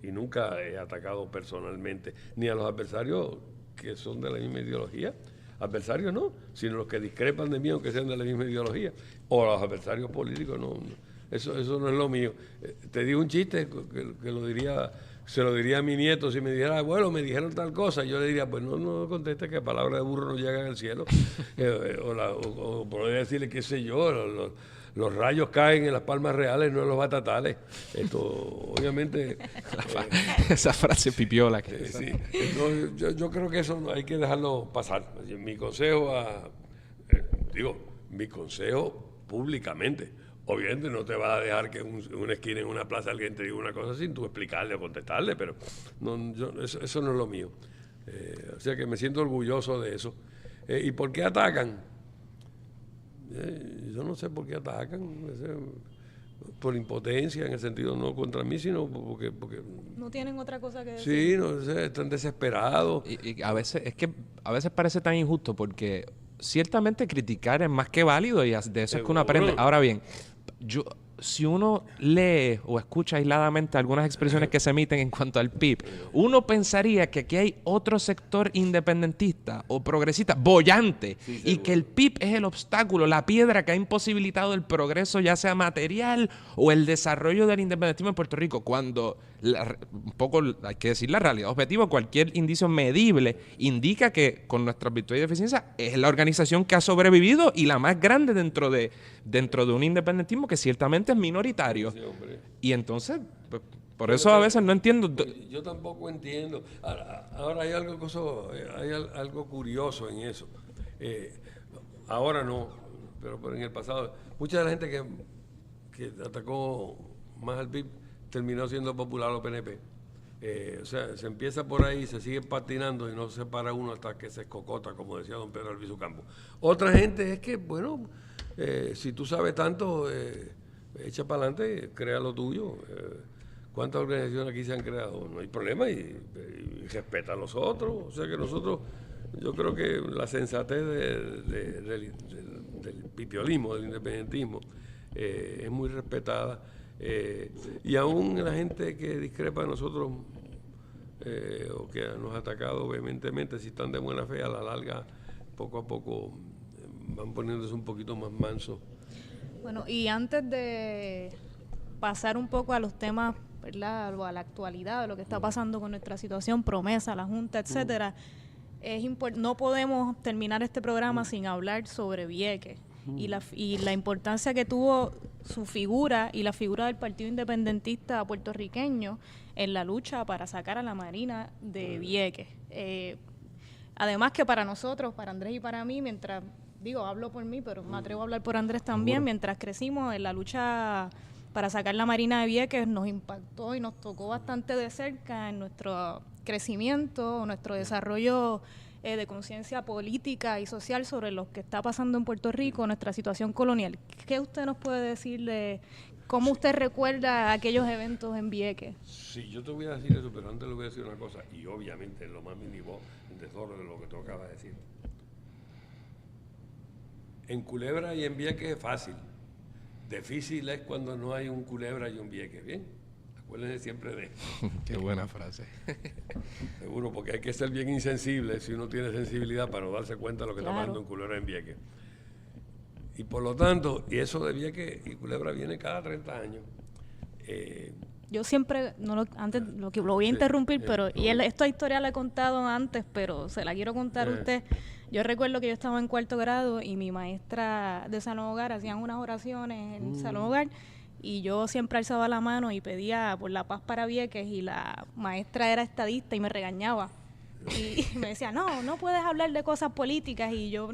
y nunca he atacado personalmente, ni a los adversarios que son de la misma ideología. Adversarios no, sino los que discrepan de mí aunque sean de la misma ideología, o los adversarios políticos, no, eso no es lo mío. Te digo un chiste que se lo diría a mi nieto si me dijera, bueno, me dijeron tal cosa, yo le diría, pues no conteste que palabras de burro no llegan al cielo, o podría decirle, qué sé yo, los rayos caen en las palmas reales, no en los batatales. Esto, obviamente... esa frase pipiola. Sí. Entonces, yo creo que eso hay que dejarlo pasar. Mi consejo mi consejo públicamente. Obviamente no te va a dejar que en una esquina, en una plaza, alguien te diga una cosa sin tú explicarle o contestarle, pero eso no es lo mío. O sea que me siento orgulloso de eso. ¿Y por qué atacan? Yo no sé por qué atacan, por impotencia, en el sentido no contra mí, sino porque no tienen otra cosa que decir. Sí, no sé, están desesperados. Y a veces parece tan injusto porque ciertamente criticar es más que válido y de eso es que uno aprende. Ahora bien, si uno lee o escucha aisladamente algunas expresiones que se emiten en cuanto al PIB, uno pensaría que aquí hay otro sector independentista o progresista boyante y que el PIB es el obstáculo, la piedra que ha imposibilitado el progreso, ya sea material o el desarrollo del independentismo en Puerto Rico, cuando un poco hay que decir la realidad objetiva, cualquier indicio medible indica que con nuestras virtudes y deficiencias es la organización que ha sobrevivido y la más grande dentro de un independentismo que ciertamente es minoritario. Sí, y entonces, pues, por eso a veces no entiendo. Yo tampoco entiendo. Ahora hay algo curioso en eso. Ahora no, pero en el pasado, mucha de la gente que atacó más al PIB terminó siendo popular o PNP. O sea, se empieza por ahí, se sigue patinando y no se para uno hasta que se escocota, como decía don Pedro Albizu Campos. Otra gente es que, bueno, si tú sabes tanto, echa para adelante, crea lo tuyo. ¿Cuántas organizaciones aquí se han creado? No hay problema y respeta a los otros. O sea que nosotros, yo creo que la sensatez del pipiolismo, del independentismo, es muy respetada. Y aún la gente que discrepa de nosotros o que nos ha atacado vehementemente, si están de buena fe, a la larga, poco a poco van poniéndose un poquito más mansos. Bueno, y antes de pasar un poco a los temas, ¿verdad?, o a la actualidad de lo que está pasando con nuestra situación, promesa, la Junta, etcétera, no podemos terminar este programa sin hablar sobre Vieques y la importancia que tuvo su figura y la figura del Partido Independentista puertorriqueño en la lucha para sacar a la Marina de Vieques. Además que para nosotros, para Andrés y para mí, hablo por mí, pero me atrevo a hablar por Andrés también, mientras crecimos en la lucha para sacar la Marina de Vieques, nos impactó y nos tocó bastante de cerca en nuestro crecimiento, nuestro desarrollo de conciencia política y social sobre lo que está pasando en Puerto Rico, nuestra situación colonial. ¿Qué usted nos puede decir de cómo usted recuerda aquellos eventos en Vieques? Sí, yo te voy a decir eso, pero antes le voy a decir una cosa, y obviamente en lo más mínimo, en desorden de lo que tú acabas de decir. En Culebra y en Vieques es fácil. Difícil es cuando no hay un Culebra y un Vieques, ¿bien? Acuérdense siempre de eso. Qué buena frase. Seguro, porque hay que ser bien insensible si uno tiene sensibilidad para no darse cuenta de lo que está pasando en Culebra y en Vieques. Y por lo tanto, y eso de Vieques y Culebra viene cada 30 años. Yo siempre, lo voy a interrumpir, pero esta historia la he contado antes, pero se la quiero contar a usted. Yo recuerdo que yo estaba en 4º grado y mi maestra de Salón Hogar hacían unas oraciones en el Salón Hogar y yo siempre alzaba la mano y pedía por la paz para Vieques y la maestra era estadista y me regañaba. Y me decía, no puedes hablar de cosas políticas y eso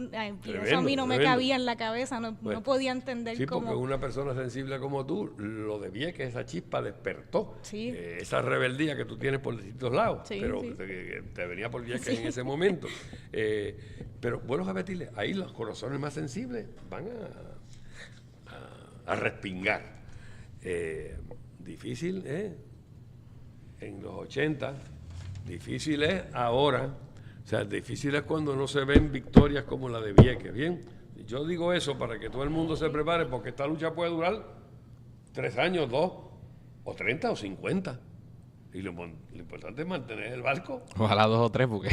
a mí no me cabía en la cabeza, no podía entender cómo. Sí, porque una persona sensible como tú, lo de Vieques, esa chispa despertó, esa rebeldía que tú tienes por distintos lados, pero te venía por Vieques en ese momento. Pero vuelvo a repetirle, ahí los corazones más sensibles van a respingar. Difícil, en los 80. Difícil es ahora, o sea, difícil es cuando no se ven victorias como la de Vieques, ¿bien? Yo digo eso para que todo el mundo se prepare, porque esta lucha puede durar 3 años, 2, o 30 o 50. Y lo importante es mantener el barco. Ojalá 2 o 3, porque...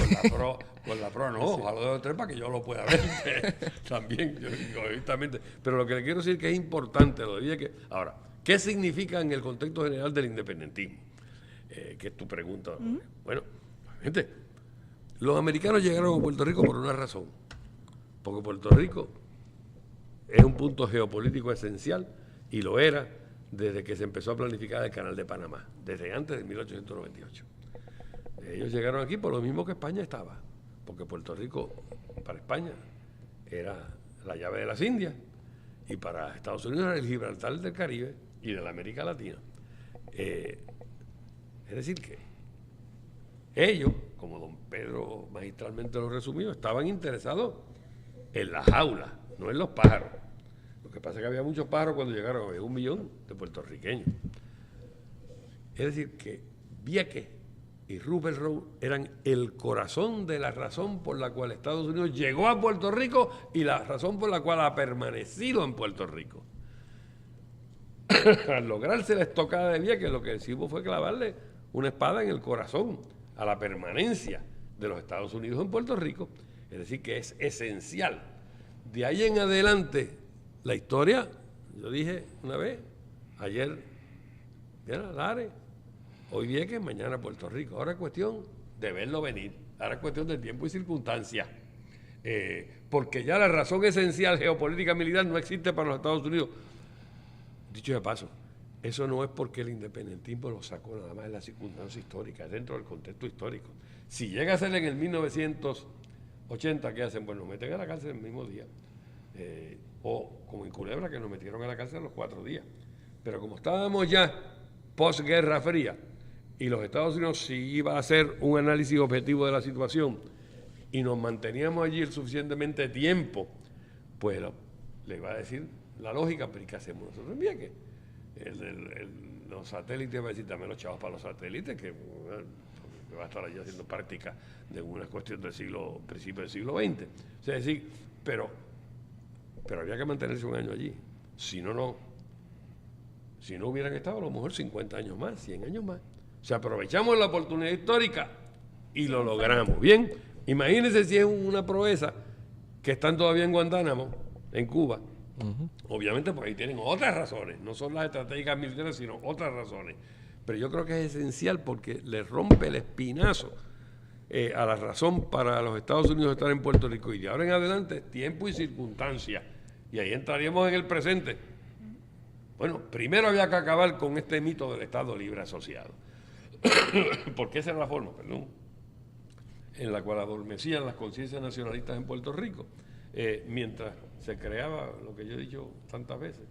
Con la pro no, ojalá 2 o 3 para que yo lo pueda ver también, yo digo, evidentemente. Pero lo que le quiero decir que es importante lo de Vieques. Ahora, ¿qué significa en el contexto general del independentismo? Que es tu pregunta. Bueno, gente, los americanos llegaron a Puerto Rico por una razón, porque Puerto Rico es un punto geopolítico esencial y lo era desde que se empezó a planificar el Canal de Panamá, desde antes de 1898. Ellos llegaron aquí por lo mismo que España estaba, porque Puerto Rico para España era la llave de las Indias y para Estados Unidos era el Gibraltar del Caribe y de la América Latina. Es decir que ellos, como don Pedro magistralmente lo resumió, estaban interesados en las jaulas, no en los pájaros. Lo que pasa es que había muchos pájaros cuando llegaron, había 1 millón de puertorriqueños. Es decir que Vieques y Rupert Road eran el corazón de la razón por la cual Estados Unidos llegó a Puerto Rico y la razón por la cual ha permanecido en Puerto Rico. Al lograrse la estocada de Vieques, lo que hicimos fue clavarle una espada en el corazón a la permanencia de los Estados Unidos en Puerto Rico. Es decir, que es esencial. De ahí en adelante, la historia, yo dije una vez, ayer era Lares, hoy Vieques, mañana Puerto Rico. Ahora es cuestión de verlo venir, ahora es cuestión de tiempo y circunstancia. Porque ya la razón esencial geopolítica militar no existe para los Estados Unidos. Dicho de paso, eso no es porque el independentismo lo sacó nada más en las circunstancias históricas, dentro del contexto histórico. Si llega a ser en el 1980, ¿qué hacen? Bueno, nos meten a la cárcel el mismo día. O como en Culebra, que nos metieron a la cárcel a los 4 días. Pero como estábamos ya posguerra fría y los Estados Unidos sí iba a hacer un análisis objetivo de la situación y nos manteníamos allí el suficientemente tiempo, pues le iba a decir la lógica, pero ¿y qué hacemos nosotros en Vieques? Los satélites, va a decir, dame los chavos para los satélites, que va a estar allí haciendo práctica de una cuestión del principio del siglo XX. O sea, decir, pero había que mantenerse un año allí. Si no hubieran estado a lo mejor 50 años más, 100 años más. O sea, aprovechamos la oportunidad histórica y lo logramos. Bien, imagínense si es una proeza que están todavía en Guantánamo, en Cuba. Obviamente, pues ahí tienen otras razones, no son las estratégicas militares, sino otras razones. Pero yo creo que es esencial porque le rompe el espinazo a la razón para los Estados Unidos estar en Puerto Rico. Y de ahora en adelante, tiempo y circunstancia. Y ahí entraríamos en el presente. Bueno, primero había que acabar con este mito del Estado Libre Asociado. Porque esa era la forma, en la cual adormecían las conciencias nacionalistas en Puerto Rico. Mientras se creaba lo que yo he dicho tantas veces,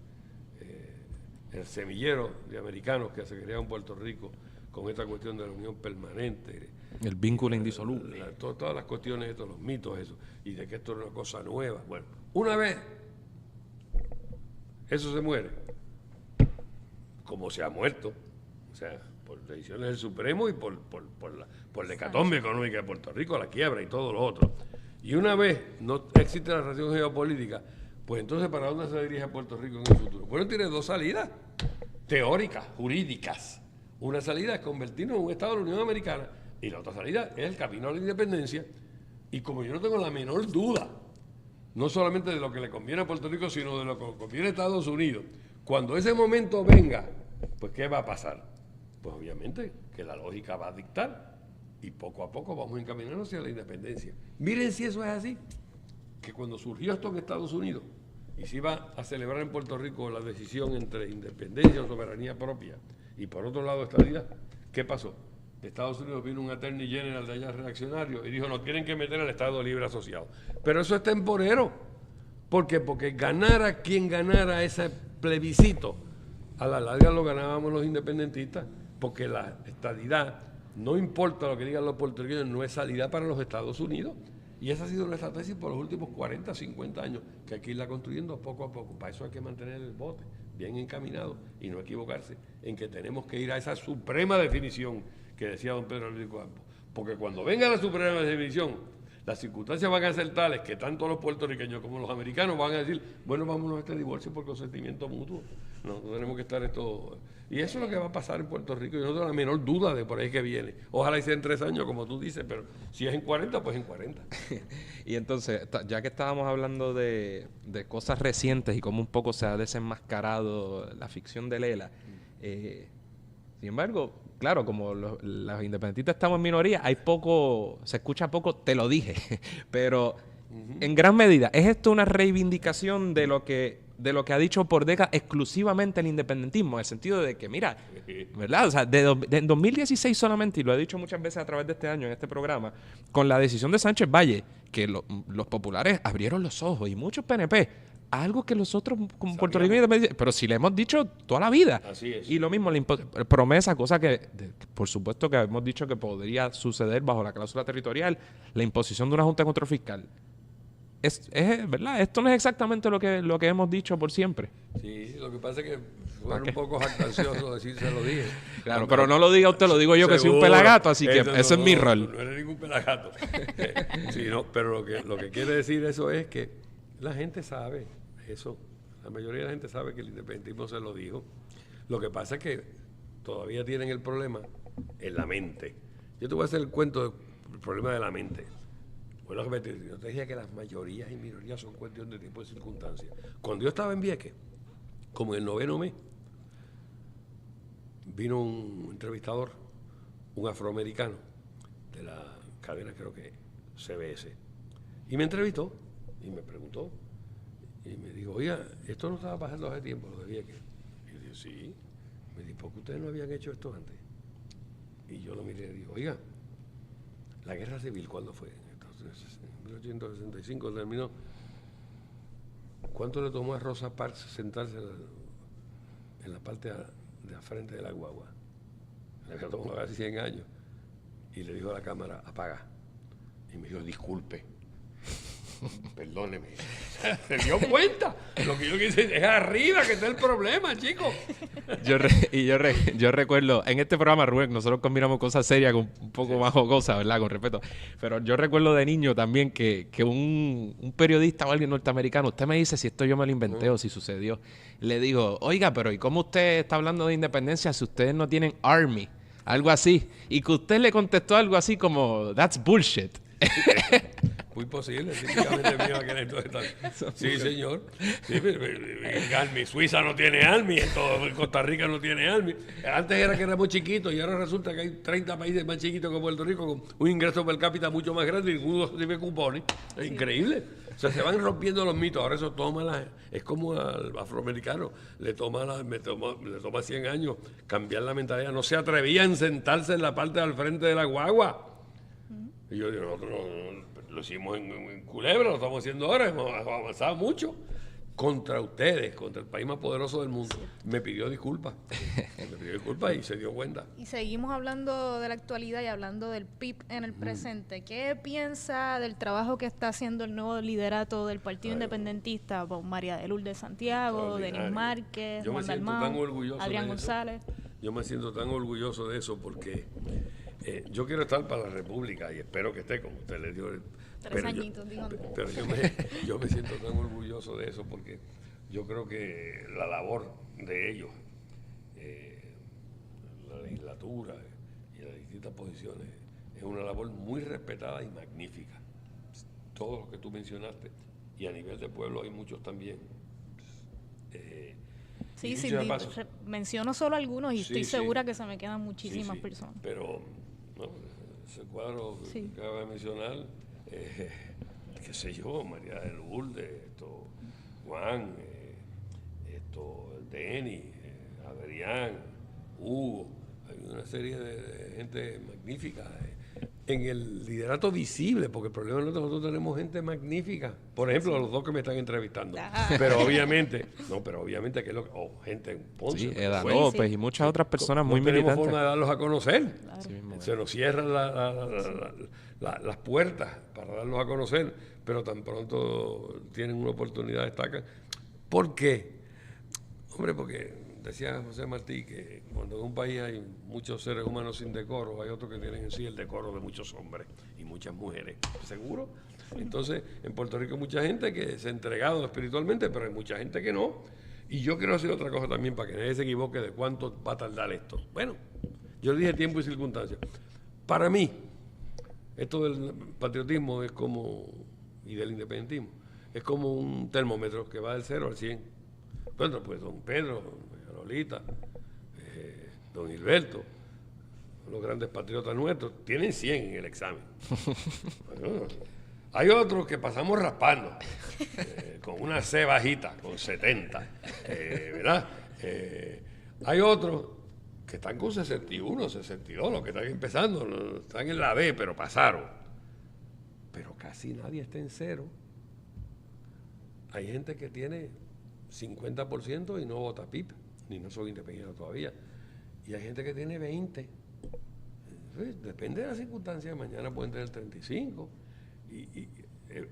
el semillero de americanos que se creaba en Puerto Rico con esta cuestión de la unión permanente. El vínculo indisoluble. Todas las cuestiones, estos, los mitos, eso, y de que esto es una cosa nueva. Bueno, una vez eso se muere, como se ha muerto, o sea, por decisiones del Supremo y por la hecatombe económica de Puerto Rico, la quiebra y todo lo otro. Y una vez no existe la relación geopolítica, pues entonces ¿para dónde se dirige Puerto Rico en el futuro? Bueno, tiene 2 salidas teóricas, jurídicas. Una salida es convertirnos en un Estado de la Unión Americana y la otra salida es el camino a la independencia. Y como yo no tengo la menor duda, no solamente de lo que le conviene a Puerto Rico, sino de lo que conviene a Estados Unidos, cuando ese momento venga, pues ¿qué va a pasar? Pues obviamente que la lógica va a dictar y poco a poco vamos encaminándonos hacia la independencia. Miren si eso es así, que cuando surgió esto en Estados Unidos y se iba a celebrar en Puerto Rico la decisión entre independencia o soberanía propia y por otro lado estadidad, ¿qué pasó? De Estados Unidos vino un attorney general de allá reaccionario y dijo, no, tienen que meter al Estado Libre Asociado. Pero eso es temporero. ¿Por qué? Porque ganara quien ganara ese plebiscito, a la larga lo ganábamos los independentistas, porque la estadidad, no importa lo que digan los puertorriqueños, no es salida para los Estados Unidos. Y esa ha sido nuestra tesis por los últimos 40, 50 años, que hay que irla construyendo poco a poco. Para eso hay que mantener el bote bien encaminado y no equivocarse en que tenemos que ir a esa suprema definición que decía don Pedro Luis Campos. Porque cuando venga la suprema definición, las circunstancias van a ser tales que tanto los puertorriqueños como los americanos van a decir, bueno, vámonos a este divorcio por consentimiento mutuo. No tenemos que estar esto. Y eso es lo que va a pasar en Puerto Rico. Yo no tengo la menor duda de por ahí que viene. Ojalá y sea en 3 años, como tú dices, pero si es en 40, pues en 40. Y entonces, ya que estábamos hablando de cosas recientes y cómo un poco se ha desenmascarado la ficción de Lela, sin embargo, claro, como los independentistas estamos en minoría, se escucha poco, te lo dije, pero en gran medida, ¿es esto una reivindicación de lo que ha dicho por décadas exclusivamente el independentismo? En el sentido de que, mira, ¿verdad? O sea, en 2016 solamente, y lo he dicho muchas veces a través de este año en este programa, con la decisión de Sánchez Valle, que los populares abrieron los ojos y muchos PNP, algo que los otros como puertorriqueños, pero si le hemos dicho toda la vida. Así es. Y lo mismo, la promesa, cosa que por supuesto que hemos dicho que podría suceder bajo la cláusula territorial, la imposición de una junta de control fiscal. Es ¿verdad? Esto no es exactamente lo que hemos dicho por siempre. Sí, lo que pasa es que fueron un poco jactancioso decir, se lo dije. Claro, pero no lo diga usted, lo digo yo, que soy un pelagato, así que ese es mi rol. No eres ningún pelagato. Sí, no, pero lo que quiere decir eso es que la gente sabe eso. La mayoría de la gente sabe que el independentismo se lo dijo. Lo que pasa es que todavía tienen el problema en la mente. Yo te voy a hacer el cuento del problema de la mente. Bueno, yo te decía que las mayorías y minorías son cuestión de tiempo y circunstancias. Cuando yo estaba en Vieques, como en el 9º mes, vino un entrevistador, un afroamericano, de la cadena, creo que CBS, y me entrevistó y me preguntó y me dijo, oiga, esto no estaba pasando hace tiempo, lo de Vieques. Y yo dije, sí. Me dijo, ¿por qué ustedes no habían hecho esto antes? Y yo lo miré y le digo, oiga, la guerra civil, ¿cuándo fue? En 1865 terminó. ¿Cuánto le tomó a Rosa Parks sentarse en la parte de la frente de la guagua? Le había tomado casi 100 años. Y le dijo a la cámara, apaga. Y me dijo, disculpe. Perdóneme. Se dio cuenta. Lo que yo quise es arriba que está el problema, chicos. Yo recuerdo, en este programa, Rubén, nosotros combinamos cosas serias con un poco más jocosas, ¿verdad? Con respeto. Pero yo recuerdo de niño también que un periodista o alguien norteamericano, usted me dice si esto yo me lo inventé o si sucedió, le digo, oiga, pero ¿y cómo usted está hablando de independencia si ustedes no tienen Army? Algo así. Y que usted le contestó algo así como, that's bullshit. Muy posible, típicamente mío aquel entonces. Sí, señor. Sí, Army. Suiza no tiene Army, Costa Rica no tiene Army. Antes era que éramos chiquitos y ahora resulta que hay 30 países más chiquitos que Puerto Rico con un ingreso per cápita mucho más grande y ninguno recibe cupones. Es increíble. O sea, se van rompiendo los mitos. Ahora eso es como al afroamericano. Le toma 100 años cambiar la mentalidad. No se atrevían a sentarse en la parte del frente de la guagua. Y yo digo, nosotros lo hicimos en Culebra, lo estamos haciendo ahora, hemos avanzado mucho contra ustedes, contra el país más poderoso del mundo. Me pidió disculpas y se dio cuenta. Y seguimos hablando de la actualidad y hablando del PIB en el presente. ¿Qué piensa del trabajo que está haciendo el nuevo liderato del Partido Independentista? María de Lourdes Santiago, Denis Márquez, Juan Dalmau, Adrián González. Yo me siento tan orgulloso de eso porque yo quiero estar para la República y espero que esté, como usted le dio. Pero yo me siento tan orgulloso de eso porque yo creo que la labor de ellos, la legislatura y las distintas posiciones, es una labor muy respetada y magnífica. Todos los que tú mencionaste, y a nivel de pueblo hay muchos también. Sí, menciono solo algunos y estoy segura que se me quedan muchísimas personas. Pero no, ese cuadro que acaba de mencionar, qué sé yo, María de Lourdes, Juan, Denis, Adrián, Hugo, hay una serie de gente magnífica en el liderato visible, porque el problema es que nosotros tenemos gente magnífica. Por ejemplo, los dos que me están entrevistando. Pero obviamente que es lo que... gente en Ponce. Sí, Eda López y muchas otras personas muy militantes. No tenemos forma de darlos a conocer. Claro. Sí mismo, se nos cierran las puertas para darlos a conocer, pero tan pronto tienen una oportunidad destacan. ¿Por qué? Hombre, porque decía José Martí que cuando en un país hay muchos seres humanos sin decoro, hay otros que tienen en sí el decoro de muchos hombres y muchas mujeres. ¿Seguro? Entonces, en Puerto Rico hay mucha gente que se ha entregado espiritualmente, pero hay mucha gente que no. Y yo quiero decir otra cosa también para que nadie se equivoque de cuánto va a tardar esto. Bueno, yo dije tiempo y circunstancias. Para mí, esto del patriotismo es como, y del independentismo, es como un termómetro que va del 0 al 100. Bueno, pues don Pedro, doña Lolita, don Gilberto, los grandes patriotas nuestros, tienen 100 en el examen. Bueno, hay otros que pasamos raspando, con una C bajita, con 70, ¿verdad? Hay otros que están con 61, 62, los que están empezando, no, están en la B, pero pasaron. Pero casi nadie está en 0. Hay gente que tiene 50% y no vota PIP, ni no son independientes todavía. Y hay gente que tiene 20. Depende de las circunstancias, mañana pueden tener 35. Y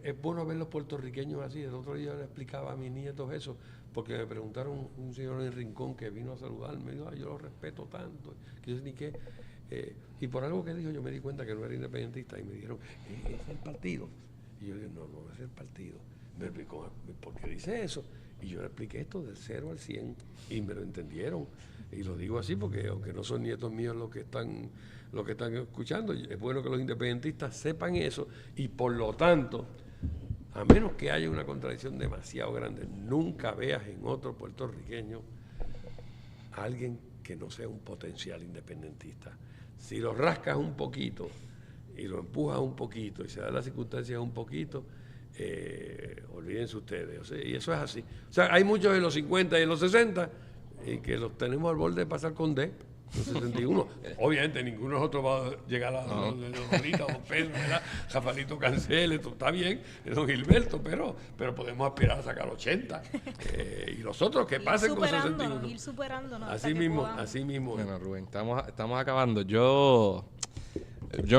es bueno ver los puertorriqueños así. El otro día le explicaba a mis nietos eso, porque me preguntaron un señor en el rincón que vino a saludarme, me dijo, yo lo respeto tanto, que yo sé ni qué. Y por algo que dijo yo me di cuenta que no era independentista y me dijeron, ¿es el partido? Y yo dije, no es el partido. Me explicó, ¿por qué dice eso? Y yo le expliqué esto del 0 al 100 y me lo entendieron. Y lo digo así porque aunque no son nietos míos los que están escuchando, es bueno que los independentistas sepan eso y por lo tanto, a menos que haya una contradicción demasiado grande, nunca veas en otro puertorriqueño a alguien que no sea un potencial independentista. Si lo rascas un poquito y lo empujas un poquito y se da las circunstancias un poquito, olvídense ustedes, o sea, y eso es así. O sea, hay muchos en los 50 y en los 60 y que los tenemos al borde de pasar con D. Los 61. Obviamente ninguno de nosotros va a llegar a los de Don Rita, Don Pedro, ¿verdad? Rafaelito Cancel, esto está bien, Don Gilberto, pero podemos aspirar a sacar 80. Y los otros que pasen con 61. Ir superándonos. Así mismo. Bueno, Rubén, estamos acabando. Yo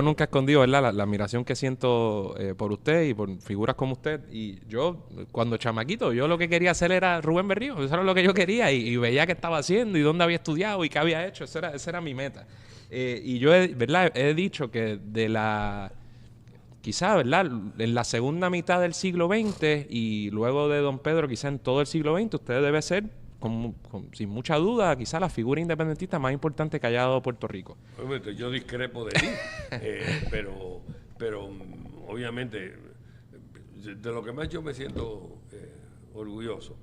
nunca he escondido, ¿verdad?, la admiración que siento por usted y por figuras como usted. Y yo, cuando chamaquito, yo lo que quería hacer era Rubén Berrío. Eso era lo que yo quería y veía qué estaba haciendo y dónde había estudiado y qué había hecho. Esa era mi meta. Y yo, ¿verdad?, he dicho que quizá, ¿verdad?, en la segunda mitad del siglo XX y luego de Don Pedro, quizá en todo el siglo XX, usted debe ser, sin mucha duda, quizá la figura independentista más importante que haya dado Puerto Rico. Obviamente, yo discrepo de ti, pero obviamente, de lo que más yo me siento orgulloso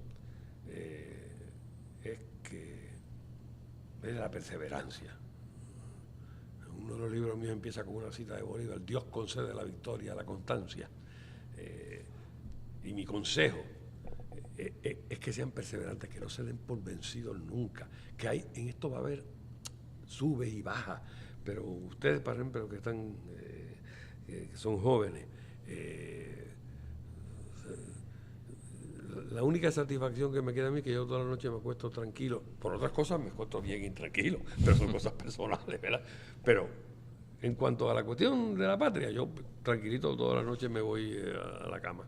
es la perseverancia. Uno de los libros míos empieza con una cita de Bolívar: Dios concede la victoria a la constancia. Y mi consejo es que sean perseverantes, que no se den por vencidos nunca, que en esto va a haber sube y baja, pero ustedes, por ejemplo, que están que son jóvenes, la única satisfacción que me queda a mí es que yo toda la noche me acuesto tranquilo. Por otras cosas me acuesto bien intranquilo, pero son cosas personales, ¿verdad? Pero en cuanto a la cuestión de la patria, yo tranquilito toda la noche me voy a la cama.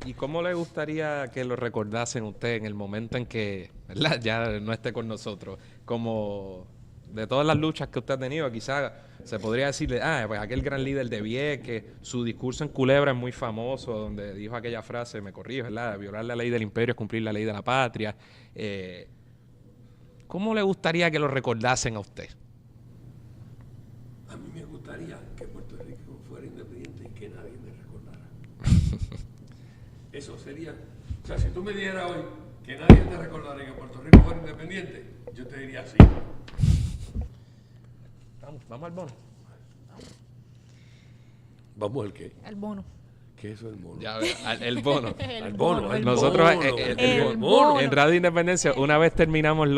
¿Y cómo le gustaría que lo recordasen usted en el momento en que, ¿verdad?, ya no esté con nosotros? Como de todas las luchas que usted ha tenido, quizás se podría decirle, pues aquel gran líder de Vieques, su discurso en Culebra es muy famoso, donde dijo aquella frase, me corrige, ¿verdad?, violar la ley del imperio es cumplir la ley de la patria. ¿Cómo le gustaría que lo recordasen a usted? A mí me gustaría que Puerto Rico fuera independiente y que nadie me recordara. Eso sería, o sea, si tú me dijeras hoy que nadie te recordara y que Puerto Rico fuera independiente, yo te diría sí. Vamos al bono. ¿Vamos al qué? Al bono. ¿Qué es eso del bono? Ya, el bono. El bono. Nosotros el bono. en Radio Independencia, una vez terminamos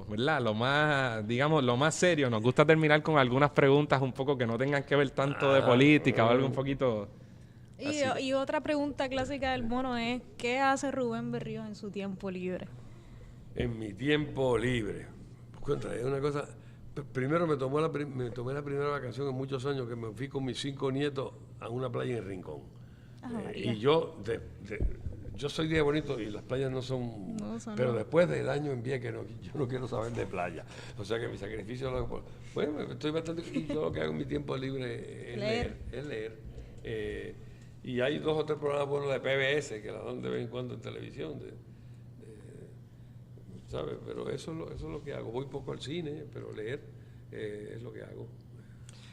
¿verdad?, lo más, digamos, lo más serio, nos gusta terminar con algunas preguntas un poco que no tengan que ver tanto de política o algo un poquito. Y otra pregunta clásica del bono es, ¿qué hace Rubén Berrío en su tiempo libre? En mi tiempo libre. Cuenta, es una cosa. Primero me tomé la primera vacación en muchos años, que me fui con mis 5 nietos a una playa en Rincón. Y yo soy de Bonito y las playas no son pero después del año en Vieques yo no quiero saber de playa. O sea que mi sacrificio lo hago bueno, estoy bastante, y yo lo que hago en mi tiempo libre es leer. Y hay 2 o 3 programas buenos de PBS que la dan de vez en cuando en televisión, ¿sabes? Pero eso es lo que hago. Voy poco al cine, pero leer es lo que hago.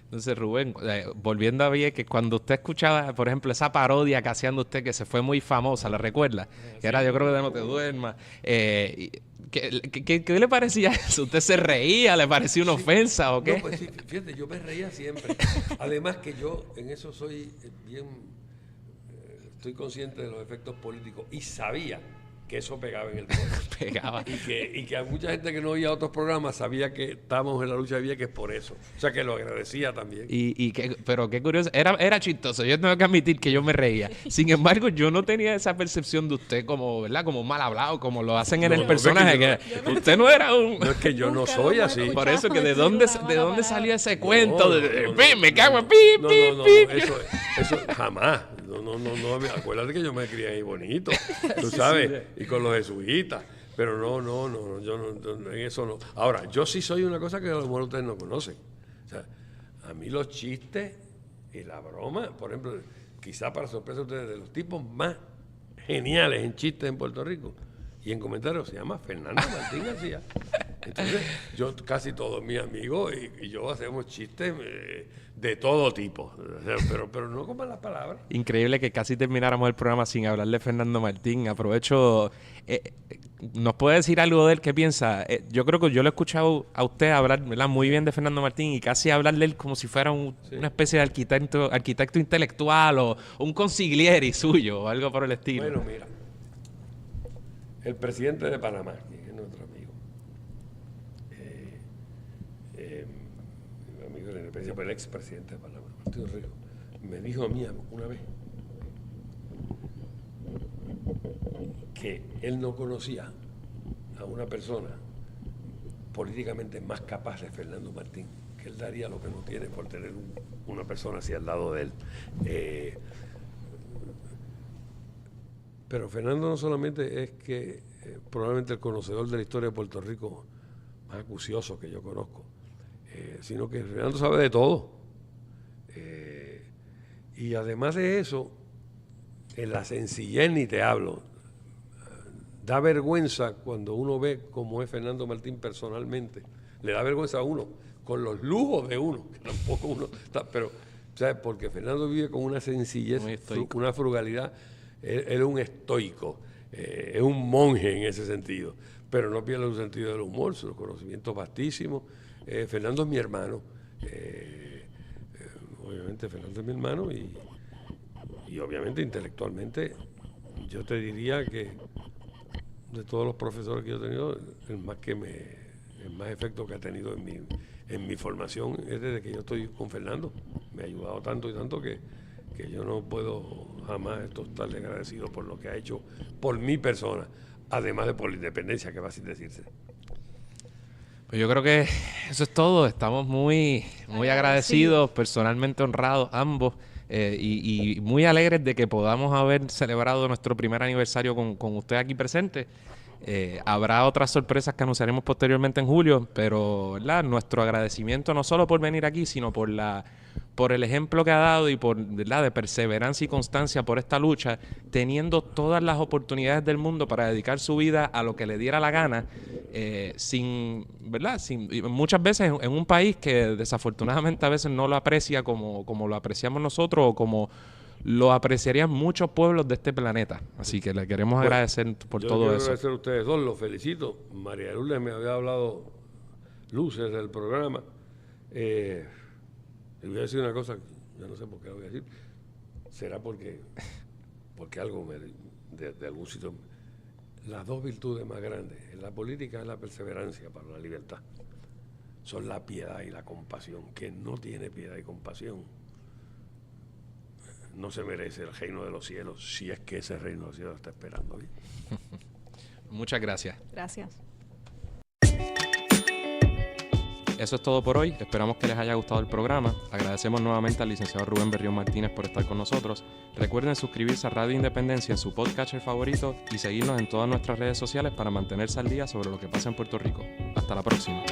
Entonces, Rubén, volviendo a Vieques, cuando usted escuchaba, por ejemplo, esa parodia que hacían de usted, que se fue muy famosa, ¿la recuerda? Que era, yo creo que de No te duermas. ¿Qué le parecía eso? ¿Usted se reía? ¿Le parecía una ofensa o qué? No, pues sí, fíjate, yo me reía siempre. Además que yo en eso soy bien, estoy consciente de los efectos políticos y sabía que eso pegaba en el pueblo. Pegaba. Y que a mucha gente que no oía otros programas sabía que estábamos en la lucha de Vieques por eso. O sea que lo agradecía también. Pero qué curioso, era chistoso, yo tengo que admitir que yo me reía. Sin embargo, yo no tenía esa percepción de usted como, ¿verdad?, como mal hablado, como lo hacen en el personaje. Usted no era un... No, es que yo no soy así. Por eso que de dónde salió ese cuento me cago en eso jamás. No, acuérdate que yo me crié ahí bonito, tú sabes, y con los jesuitas, pero no, yo no, en eso no. Ahora, yo sí soy una cosa que a lo mejor ustedes no conocen. O sea, a mí los chistes y la broma, por ejemplo, quizá para sorpresa de ustedes, de los tipos más geniales en chistes en Puerto Rico y en comentarios, se llama Fernando Martín García. Entonces, yo casi todos mis amigos y yo hacemos chistes de todo tipo, pero no con malas palabras. Increíble que casi termináramos el programa sin hablar de Fernando Martín. Aprovecho, ¿nos puede decir algo de él? ¿Qué piensa? Yo creo que yo lo he escuchado a usted hablar, ¿verdad?, muy bien de Fernando Martín y casi hablar de él como si fuera una especie de arquitecto intelectual o un consigliere suyo o algo por el estilo. Bueno, mira, el presidente de Panamá, que es nuestro amigo, mi amigo de la independencia, pero el expresidente del Partido Rico, me dijo a mí una vez que él no conocía a una persona políticamente más capaz de Fernando Martín, que él daría lo que no tiene por tener una persona así al lado de él. Pero Fernando no solamente es que probablemente el conocedor de la historia de Puerto Rico más acucioso que yo conozco, sino que Fernando sabe de todo. Y además de eso, en la sencillez ni te hablo. Da vergüenza cuando uno ve cómo es Fernando Martín personalmente. Le da vergüenza a uno, con los lujos de uno, que tampoco uno está, pero, ¿sabes? Porque Fernando vive con una sencillez, una frugalidad. Él es un estoico, es un monje en ese sentido, pero no pierde su sentido del humor, sus conocimientos vastísimos. Fernando es mi hermano, obviamente Fernando es mi hermano y obviamente intelectualmente yo te diría que de todos los profesores que yo he tenido, el más efecto que ha tenido en mi formación es desde que yo estoy con Fernando. Me ha ayudado tanto y tanto que yo no puedo jamás estarle agradecido por lo que ha hecho por mi persona, además de por la independencia, que va sin decirse. Pues yo creo que eso es todo. Estamos muy agradecidos, personalmente honrados ambos, y muy alegres de que podamos haber celebrado nuestro primer aniversario con usted aquí presente. Habrá otras sorpresas que anunciaremos posteriormente en julio, pero ¿verdad? Nuestro agradecimiento no solo por venir aquí, sino por el ejemplo que ha dado y por ¿verdad? De perseverancia y constancia por esta lucha, teniendo todas las oportunidades del mundo para dedicar su vida a lo que le diera la gana, muchas veces en un país que desafortunadamente a veces no lo aprecia como lo apreciamos nosotros o como lo apreciarían muchos pueblos de este planeta. Así que le queremos agradecer por todo eso. Agradecer a ustedes dos, los felicito. María Lourdes me había hablado luces del programa. Le voy a decir una cosa, yo no sé por qué lo voy a decir. Será porque algo de algún sitio. Las dos virtudes más grandes en la política es la perseverancia para la libertad. Son la piedad y la compasión. Quien no tiene piedad y compasión no se merece el reino de los cielos, si es que ese reino de los cielos está esperando. ¿Bien? Muchas gracias. Gracias. Eso es todo por hoy. Esperamos que les haya gustado el programa. Agradecemos nuevamente al licenciado Rubén Berrión Martínez por estar con nosotros. Recuerden suscribirse a Radio Independencia en su podcatcher favorito y seguirnos en todas nuestras redes sociales para mantenerse al día sobre lo que pasa en Puerto Rico. Hasta la próxima.